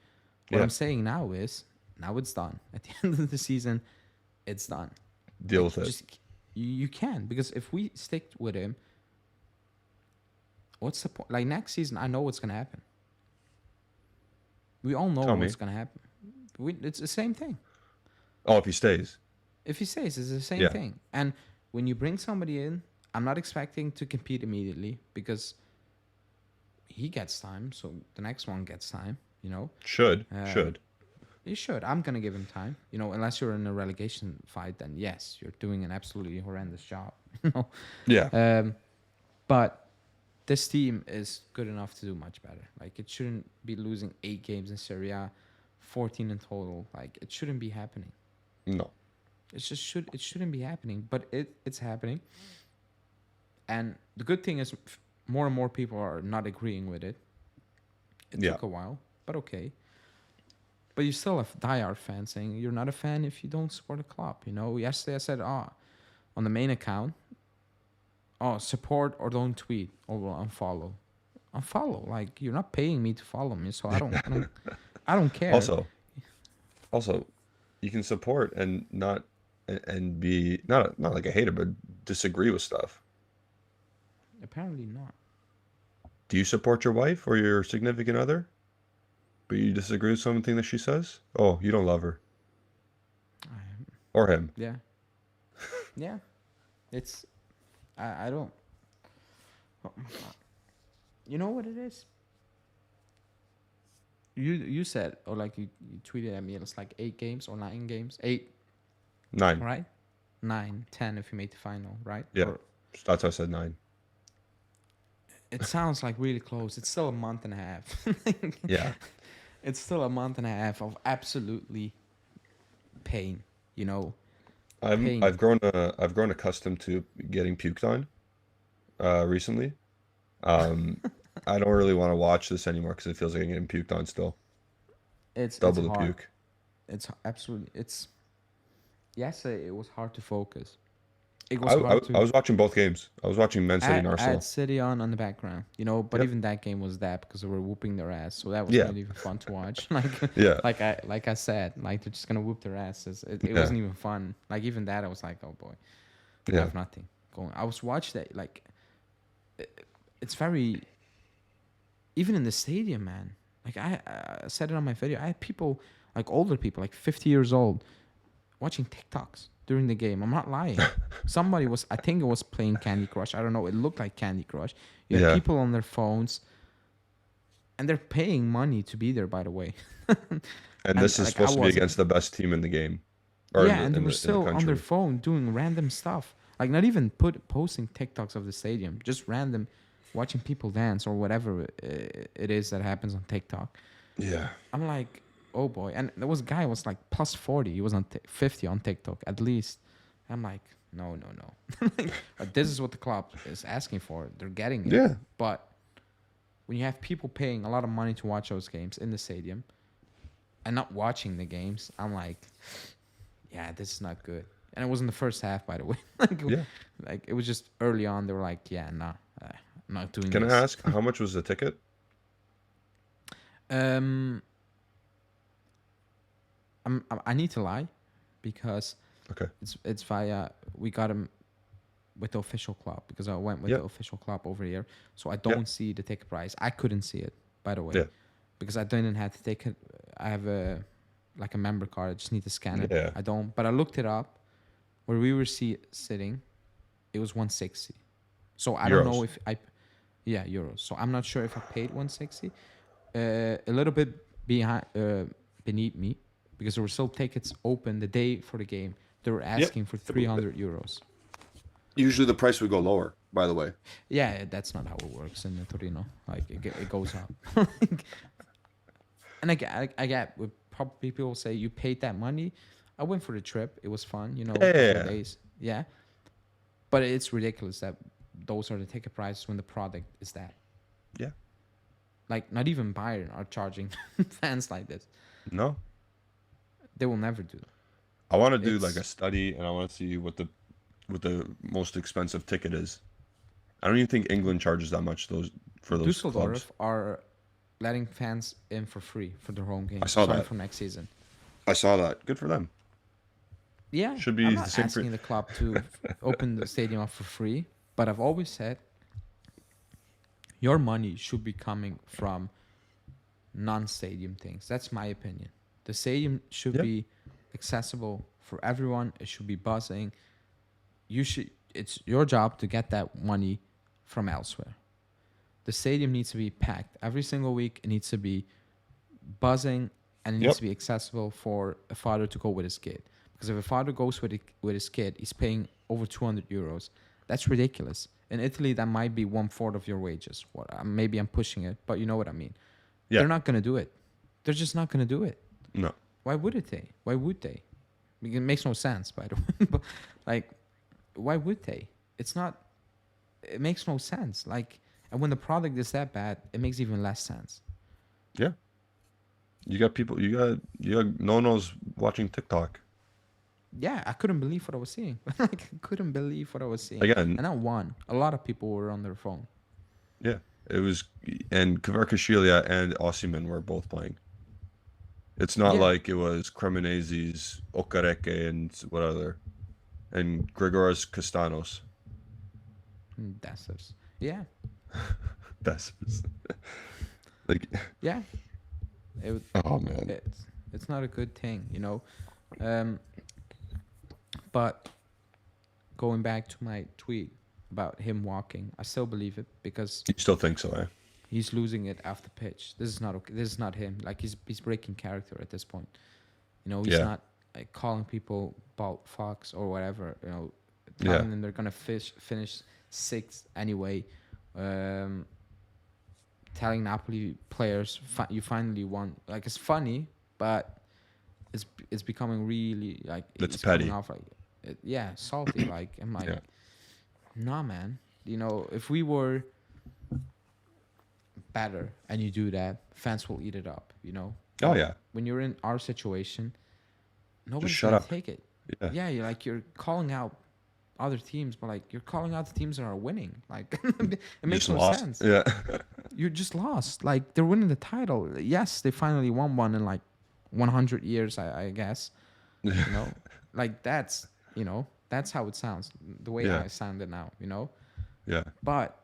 What Yeah. I'm saying now is, now it's done. At the end of the season, it's done. Deal with it. Just you can, because if we stick with him, what's the point? Like next season, I know what's gonna happen. We all know Tell me. what's gonna happen. It's the same thing. Oh, if he stays. If he stays, it's the same Yeah. thing. And when you bring somebody in, I'm not expecting to compete immediately, because he gets time, so the next one gets time. You know, Should. Um, Should. you should. I'm gonna give him time. You know, unless you're in a relegation fight, then yes, you're doing an absolutely horrendous job. You know, Yeah. but this team is good enough to do much better. Like, it shouldn't be losing 8 games in Serie A, 14 in total. Like, it shouldn't be happening. No. It shouldn't be happening, but it's happening. And the good thing is, more and more people are not agreeing with it. It Yeah. took a while, but okay. But you still have diehard fans saying you're not a fan if you don't support a club. You know, yesterday I said, on the main account, support or don't tweet or will unfollow. Unfollow. Like, you're not paying me to follow me, so I don't care. Also, you can support and not and be not like a hater, but disagree with stuff. Apparently not. Do you support your wife or your significant other, but you disagree with something that she says? Oh, you don't love her or him. Yeah, yeah. It's I don't. Oh my God. You know what it is? You said, or like you tweeted at me, it's like 8 games or 9 games. 8, 9. right? 9, 10 if you make the final, right? Yeah. Or That's why I said 9. it sounds like really close. It's still a month and a half. Yeah. It's still a month and a half of absolutely pain. You know, pain. I've grown accustomed to getting puked on recently. Um, I don't really want to watch this anymore because it feels like I'm getting puked on still. It's Double the hard. puke. It's absolutely. It's yesterday. It was hard to focus. It I, was I hard I to. was watching both games. I was watching Man City and I had Arsenal. City on the background, you know, but Yep. even that game was that because they were whooping their ass, so that was Yeah. not even fun to watch. Like, Yeah. like I said, like they're just gonna whoop their asses. It Yeah. wasn't even fun. Like even that, I was like, oh boy, I Yeah. have nothing going. I was watching that like, it's very. Even in the stadium, man. Like I said it on my video. I had people, like older people, like 50 years old, watching TikToks during the game. I'm not lying. Somebody was, I think it was playing Candy Crush. I don't know. It looked like Candy Crush. You had Yeah. people on their phones, and they're paying money to be there. By the way, And and this is like I supposed to be wasn't. against the best team in the game, or Yeah, and they were in the still on their country. phone doing random stuff. Like not even posting TikToks of the stadium, just random watching people dance or whatever it is that happens on TikTok. Yeah. I'm like, oh boy. And there was a guy who was like plus 40. He was on 50 on TikTok at least. I'm like, no. This is what the club is asking for. They're getting it. Yeah. But when you have people paying a lot of money to watch those games in the stadium and not watching the games, I'm like, yeah, this is not good. And it wasn't the first half, by the way. Yeah. Like it was just early on. They were like, yeah, nah, I'm not doing Can I this. ask how much was the ticket? I need to lie because Okay. it's via we got him with the official club because I went with the Yep. official club over here. So I Yep. don't see the ticket price. I couldn't see it, by the way, Yeah. because I didn't have to take it. I have a like a member card. I just need to scan it. Yeah. I don't. But I looked it up. Where we were sitting, it was 160. So I don't know Euros. if I, yeah, euros. So I'm not sure if I paid 160. A little bit behind, beneath me, because there were still tickets open the day for the game. They were Yep. asking for 300 euros. Usually the price would go lower, by the way. Yeah, that's not how it works in Torino. Like it goes up. And I get with probably people say you paid that money. I went for the trip. It was fun, a couple of Yeah. days. Yeah, but it's ridiculous that those are the ticket prices when the product is that. Yeah. Like not even Bayern are charging fans like this. No. They will never do that. I want to do like It's a study, and I want to see what the most expensive ticket is. I don't even think England charges that much for those clubs. Dusseldorf are letting fans in for free for their home I games saw starting that. from next season. I saw that. Good for them. Yeah, Should I'm be the not same for. asking the club to open the stadium up for free, but I've always said your money should be coming from non-stadium things. That's my opinion. The stadium should Yeah. be accessible for everyone. It should be buzzing. It's your job to get that money from elsewhere. The stadium needs to be packed every single week. It needs to be buzzing, and it needs Yep. to be accessible for a father to go with his kid. Because if a father goes with his kid, he's paying over 200 euros. That's ridiculous. In Italy, that might be 1/4 of your wages. Maybe I'm pushing it, but you know what I mean. Yeah. They're not going to do it. They're just not going to do it. No. Why would they? Why would they? It makes no sense, by the way. But like, why would they? It's not. It makes no sense. Like, and when the product is that bad, it makes even less sense. Yeah. You got people. You got no nos watching TikTok. Yeah, I couldn't believe what I was seeing. Like, I couldn't believe what I was seeing. Again. And not one. A lot of people were on their phone. Yeah. It was, and Kvaratskhelia and Osimhen were both playing. It's not Yeah, like it was Cremonese's Okereke and what other, and Grigoras Castanos. that's it. Yeah, That's like, yeah. It, oh man. it's not a good thing. Um, but going back to my tweet about him walking, I still believe it because You still think so, eh? he's losing it after pitch. This is not okay. This is not him. Like he's breaking character at this point. He's Yeah. not like calling people bald fox or whatever. Yeah. Telling them they're gonna finish sixth anyway. Telling Napoli players you finally won. Like it's funny, but it's becoming really like It's it's coming petty. off like salty. Like I'm like, Yeah. nah, man. If we were better and you do that, fans will eat it up. Oh yeah. When you're in our situation, nobody's shut gonna up. take it. Yeah. Yeah, you're calling out other teams, but like you're calling out the teams that are winning. Like it You makes just no lost. sense. Yeah. You just lost. Like they're winning the title. Yes, they finally won one in like 100 years, I guess. Like that's how it sounds. The way Yeah. I sound it now. Yeah. But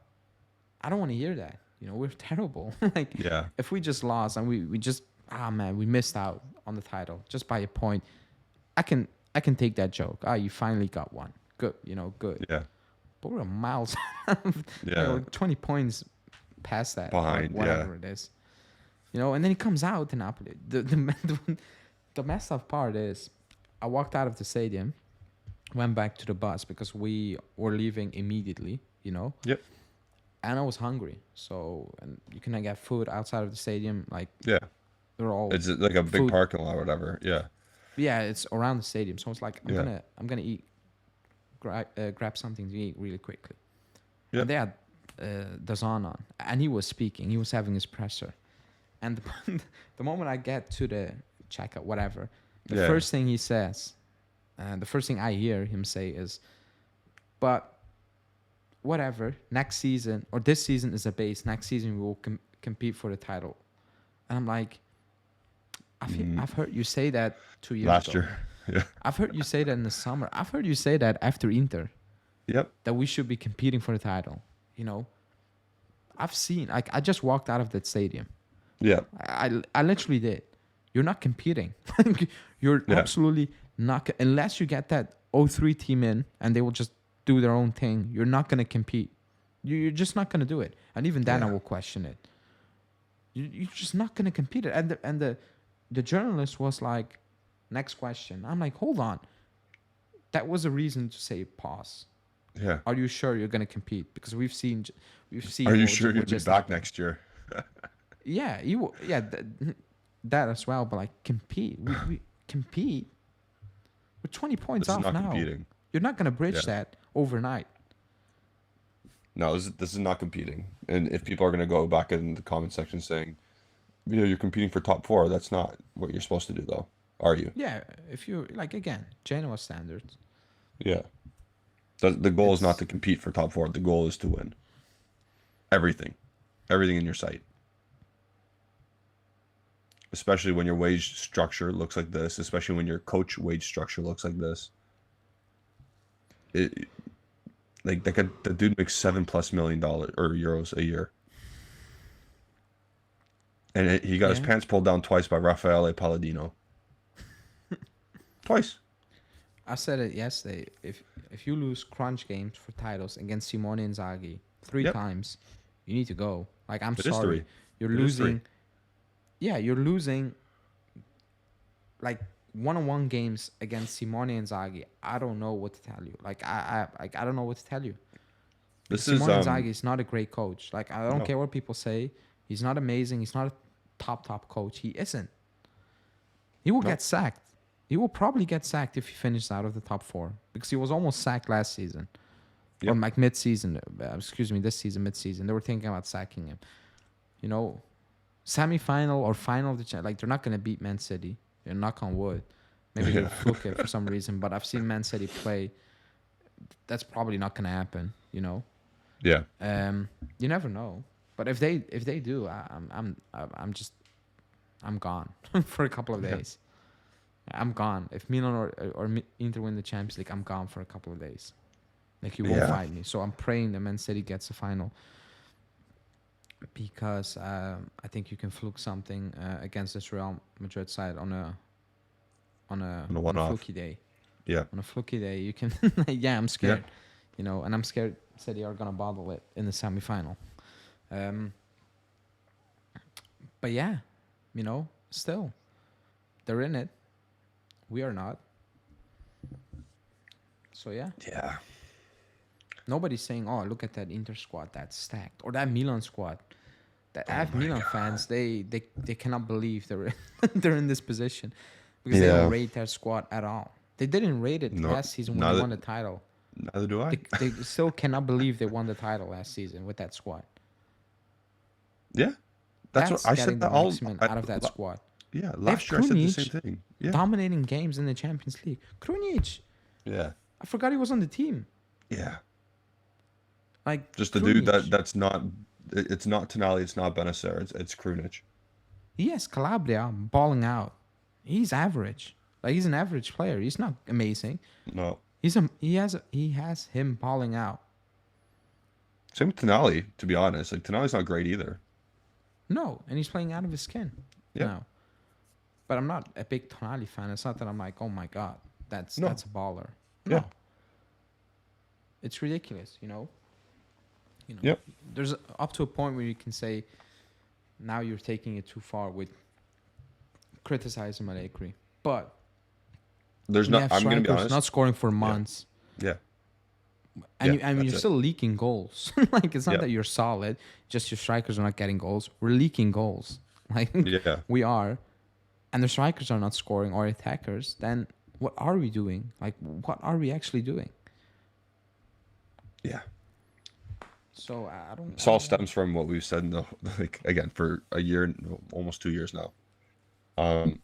I don't want to hear that. We're terrible. Like Yeah. if we just lost and we just we missed out on the title just by a point, I can take that joke. You finally got one. Good, good. Yeah. But we're miles Yeah. like 20 points past that. Behind, whatever it is. And then he comes out to Napoli. The messed up part is I walked out of the stadium, went back to the bus because we were leaving immediately, Yep. and I was hungry. So, and you can get food outside of the stadium. Like, Yeah. they're all It's like a big food. parking lot or whatever. Yeah. Yeah, it's around the stadium. So it's like Yeah. I'm gonna eat, grab something to eat really quickly. Yeah. And they had Dazan on, and he was speaking. He was having his presser, and the moment I get to the checkout, whatever, the Yeah. first thing he says, the first thing I hear him say is, "But whatever, next season or this season is a base. Next season we will compete for the title." And I'm like, I've heard you say that 2 years Last ago. year. Yeah. I've heard you say that in the summer. I've heard you say that after Inter. Yep. that we should be competing for the title. You know, I've seen, like, I just walked out of that stadium. Yeah. I literally did. You're not competing. Like, you're Yeah. absolutely not, unless you get that 0-3 team in and they will just do their own thing. You're not going to compete. You're just not going to do it. And even then, I Yeah. will question it. You're just not going to compete it. And the journalist was like, next question. I'm like, hold on. That was a reason to say pause. Yeah. Are you sure you're going to compete? Because we've Are seen you what, sure you'll what be just back happened. next year? Yeah, that as well. But like, compete. We compete. We're 20 points This is off not now. competing. You're not going to bridge Yeah. that overnight. No, this is not competing. And if people are going to go back in the comment section saying, you're competing for top four, that's not what you're supposed to do, though, are you? Yeah, if you like, again, Genoa standards. Yeah. The goal is not It's to compete for top four. The goal is to win. Everything. Everything in your sight. Especially when your wage structure looks like this, especially when your coach wage structure looks like this. It like the dude makes $7+ million or euros a year. And he got his yeah. pants pulled down twice by Raffaele Palladino. Twice. I said it yesterday. If you lose crunch games for titles against Simone Inzaghi three Yep. times, you need to go. Like, I'm It is sorry, three. you're It is three. losing. Yeah, you're losing. Like, one-on-one games against Simone Inzaghi. I don't know what to tell you. Like, I don't know what to tell you. This is Simone Inzaghi is not a great coach. Like, I don't no. care what people say. He's not amazing. He's not a top coach. He isn't. He will No. get sacked. He will probably get sacked if he finishes out of the top four, because he was almost sacked last season. Or Yep. like mid-season. Excuse me, this season, mid-season. They were thinking about sacking him. You know, semi-final or final of the like, they're not going to beat Man City. They're knock on wood. Maybe they Yeah. fluke it for some reason, but I've seen Man City play. That's probably not going to happen, you know. Yeah. You never know. But if they do, I'm gone for a couple of Yeah. days. I'm gone. If Milan or Inter win the Champions League, I'm gone for a couple of days. Like, you won't Yeah. find me. So I'm praying that Man City gets a final, because I think you can fluke something against this Real Madrid side on a On a on a one-off. fluky day. Yeah. On a fluky day, you can. Yeah, I'm scared. You know, and I'm scared City are gonna bottle it in the semi-final. But yeah, you know, still, they're in it. We are not. So yeah, Yeah. nobody's saying, "Oh, look at that Inter squad, that's stacked," or that Milan squad. That I Oh have my Milan God. fans, they cannot believe they're they're in this position, because they Yeah. don't rate their squad at all. They didn't rate it No, last season when they neither won the title. neither do I. They still cannot believe they won the title last season with that squad. Yeah. That's what That's I getting said the that all maximum out of that squad. yeah, They have last year I said the same Krunic thing. Yeah. dominating games in the Champions League. Krunic, Yeah. I forgot he was on the team. Yeah. Like, Just the dude Krunic. that's not it's not Tonali, it's not Benacer, it's Krunic. He has Calabria balling out. He's average. Like, he's an average player. He's not amazing. No. He has him balling out. Same with Tonali, to be honest. Like Tonali's not great either. No, and he's playing out of his skin Yeah. now. But I'm not a big Tonali fan. It's not that I'm like, oh my god, that's No. a baller. No. Yeah. It's ridiculous, you know. You know, Yep. there's up to a point where you can say, now you're taking it too far with criticizing Allegri. But There's you not have I'm gonna be strikers honest. not scoring for months. Yeah. And Yeah, you're that's it. still leaking goals. Like, it's not Yeah. that you're solid, just your strikers are not getting goals. We're leaking goals. Like, Yeah. we are. And the strikers are not scoring, or attackers. Then what are we doing? Like, what are we actually doing? Yeah. So I don't. This all stems from what we've said in the like again for a year, almost 2 years now. The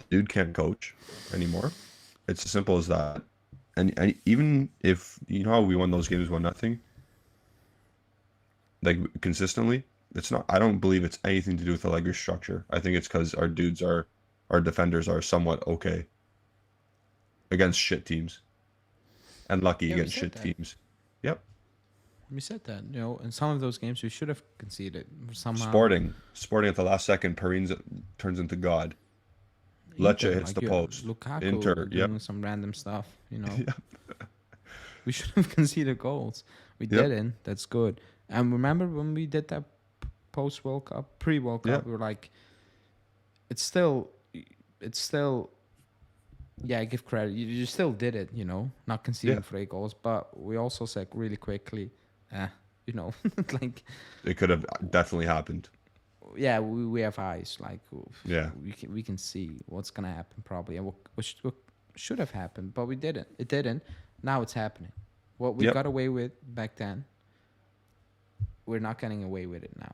dude can't coach anymore. It's as simple as that. And even if you know how we won those games 1-0, like consistently, it's not. I don't believe it's anything to do with Allegri's structure. I think it's because our defenders are somewhat okay against shit teams, and lucky Yeah, we against said shit that. teams. Yep. We said that, in some of those games we should have conceded somehow. Sporting at the last second, Perines turns into God. Lecce Inter, hits like the you have post. Inter, Lukaku yep. doing some random stuff. Yep. We should have conceded goals. We Yep. didn't. That's good. And remember when we did that post World Cup, pre World Cup, Yep. we were like, it's still, yeah, give credit. You still did it, not Yeah. conceding 3 goals. But we also said really quickly, eh, you know, like, It could have definitely happened. yeah, we have eyes. Like, Yeah. we can see what's gonna happen probably, and what should have happened, but we didn't. It didn't. Now it's happening. What we Yep. got away with back then, we're not getting away with it now.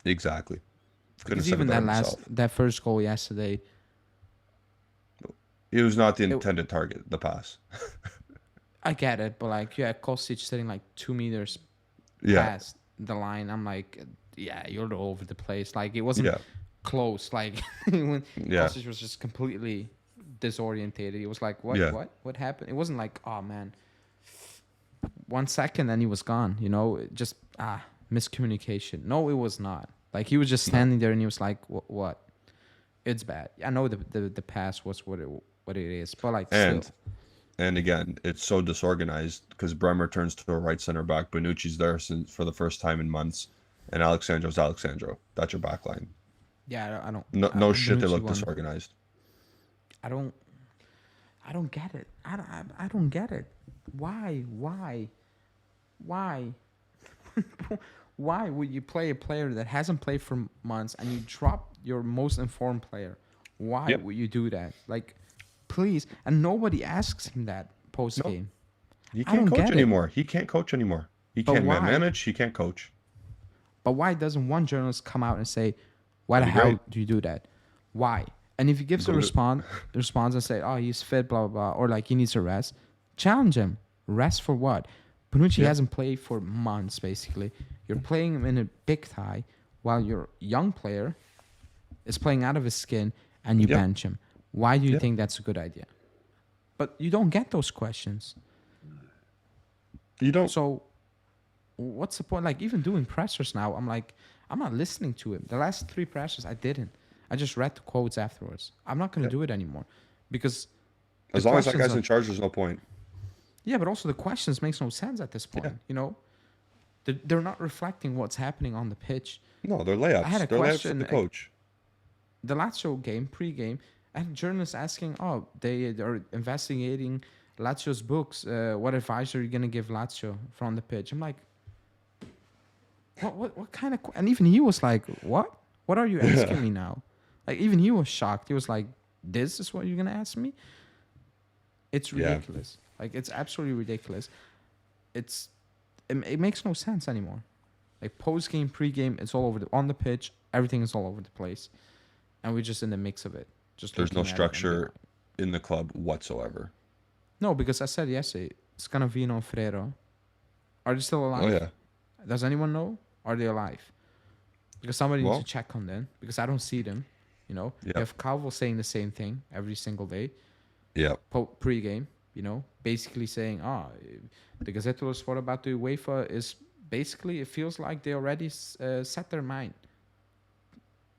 Exactly. Couldn't have Because said it even better that myself. that first goal yesterday, It was not the it, intended target, the pass. I get it, but like, yeah, Kostic sitting like 2 meters Yeah. past the line. I'm like, yeah, you're all over the place. Like, it wasn't Yeah. close. Like, when Yeah. Kostic was just completely disorientated. He was like, Yeah. what happened? It wasn't like, oh man, 1 second and he was gone. It just miscommunication. No, it was not. Like, he was just No. standing there and he was like, what? It's bad. I know the pass was what it is, but like, still. And again, it's so disorganized because Bremer turns to a right center back. Bonucci's there since for the first time in months, and Alexandro's Alexandro. That's your back line. Yeah, I don't. No shit. They Bonucci look one. disorganized. I don't. I don't get it. I don't get it. Why? Why? Why would you play a player that hasn't played for months and you drop your most informed player? Why Yep. would you do that? Like, please. And nobody asks him that post No, game. he I don't can't coach get it. anymore. He can't coach anymore. He But can't why? manage. He can't coach. But why doesn't one journalist come out and say, "Why the That'd be hell great. do you do that? Why?" And if he gives a Go to response and say, "Oh, he's fit, blah blah blah," or like he needs a rest, challenge him. Rest for what? Bonucci yeah, hasn't played for months. Basically, you're playing him in a big tie while your young player is playing out of his skin, and you yep, bench him. Why do you yep. think that's a good idea? But you don't get those questions. You don't. So what's the point? Like, even doing pressers now, I'm like, I'm not listening to him. The last 3 pressers, I didn't. I just read the quotes afterwards. I'm not going to Yep. do it anymore because the As long as that questions guy's in charge, there's no point. yeah, but also the questions makes no sense at this Yeah. point. They're not reflecting what's happening on the pitch. No, they're I had layups. a They're layups from question. the coach. The Lazio game, pre-game, I had journalists asking, "Oh, they are investigating Lazio's books. What advice are you going to give Lazio from the pitch?" I'm like, what kind of? And even he was like, "What? What are you asking me now?" Like, even he was shocked. He was like, "This is what you're going to ask me?" It's Yeah. ridiculous. Like, it's absolutely ridiculous. It makes no sense anymore. Like, post game, pre game, it's all over on the pitch. Everything is all over the place, and we're just in the mix of it. Just There's no looking at it and being structure like- in the club whatsoever. No, because I said yesterday, Scanavino and Ferrero, are they still alive? Oh yeah. Does anyone know? Are they alive? Because somebody needs Well, to check on them. Because I don't see them. You yeah, have Calvo saying the same thing every single day. yeah, Pre-game, basically saying, the Gazzetta dello Sport about the UEFA is basically, it feels like they already set their mind.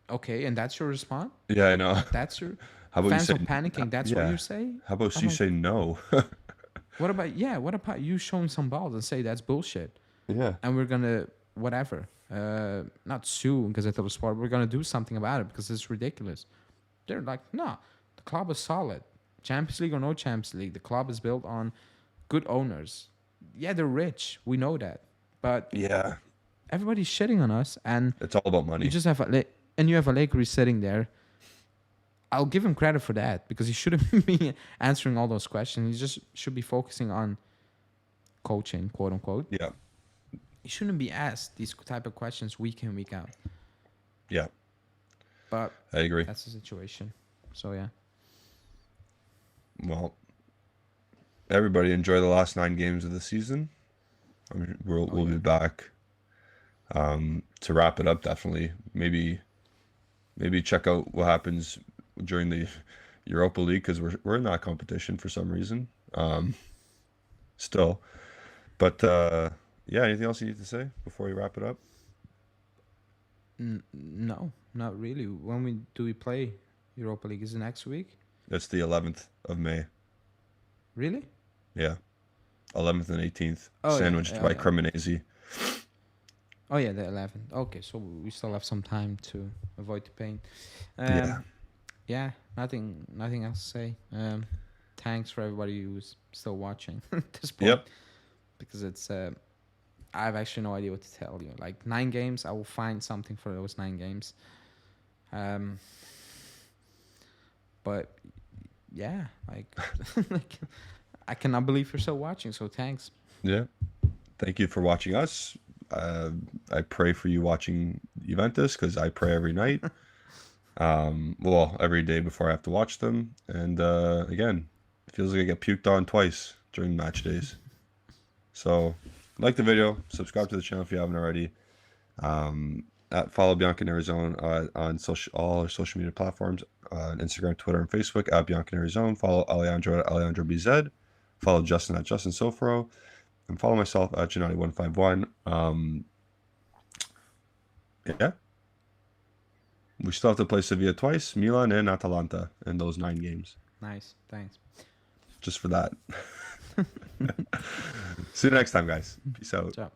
Okay, and that's your response? yeah. I know. That's your How about you fans say? are panicking. That's what Yeah. you say? How about I'm you like, say no? what about you showing some balls and say that's bullshit? Yeah. And we're gonna whatever, not sue Gazzetta dello Sport. We're gonna do something about it because it's ridiculous. They're like, no, the club is solid. Champions League or no Champions League, the club is built on good owners. Yeah, they're rich. We know that, but Yeah. everybody's shitting on us, and It's all about you money. just have you have Allegri sitting there. I'll give him credit for that because he shouldn't be answering all those questions. He just should be focusing on coaching, quote unquote. Yeah. He shouldn't be asked these type of questions week in, week out. Yeah. But I agree. that's the situation. So yeah. Well, everybody enjoy the last 9 games of the season. We'll be back to wrap it up. Definitely, maybe check out what happens during the Europa League because we're in that competition for some reason. Still, But yeah, anything else you need to say before we wrap it up? No, not really. When we play Europa League? Is it next week? It's the 11th of May. Really? Yeah, 11th and 18th, Oh yeah. sandwiched Oh by yeah. Cremonese. Oh yeah, the 11th. Okay, so we still have some time to avoid the pain. Yeah. Yeah, nothing else to say. Thanks for everybody who's still watching at this point, Yep. because it's I have actually no idea what to tell you. Like 9 games, I will find something for those 9 games. Um, but yeah, like, like I cannot believe you're still watching. So thanks. Yeah. Thank you for watching us. I pray for you watching Juventus because I pray every night. Well, every day before I have to watch them. And again, it feels like I get puked on twice during match days. So, like the video, subscribe to the channel if you haven't already. Follow Biancaneri Zone on all our social media platforms, Instagram, Twitter, and Facebook at Biancaneri Zone. Follow Alejandro at Alejandro BZ. Follow Justin at Justin Sofro. And follow myself at Gennady151. Yeah. We still have to play Sevilla twice, Milan and Atalanta in those 9 games. Nice, thanks. Just for that. See you next time, guys. Peace out. Ciao.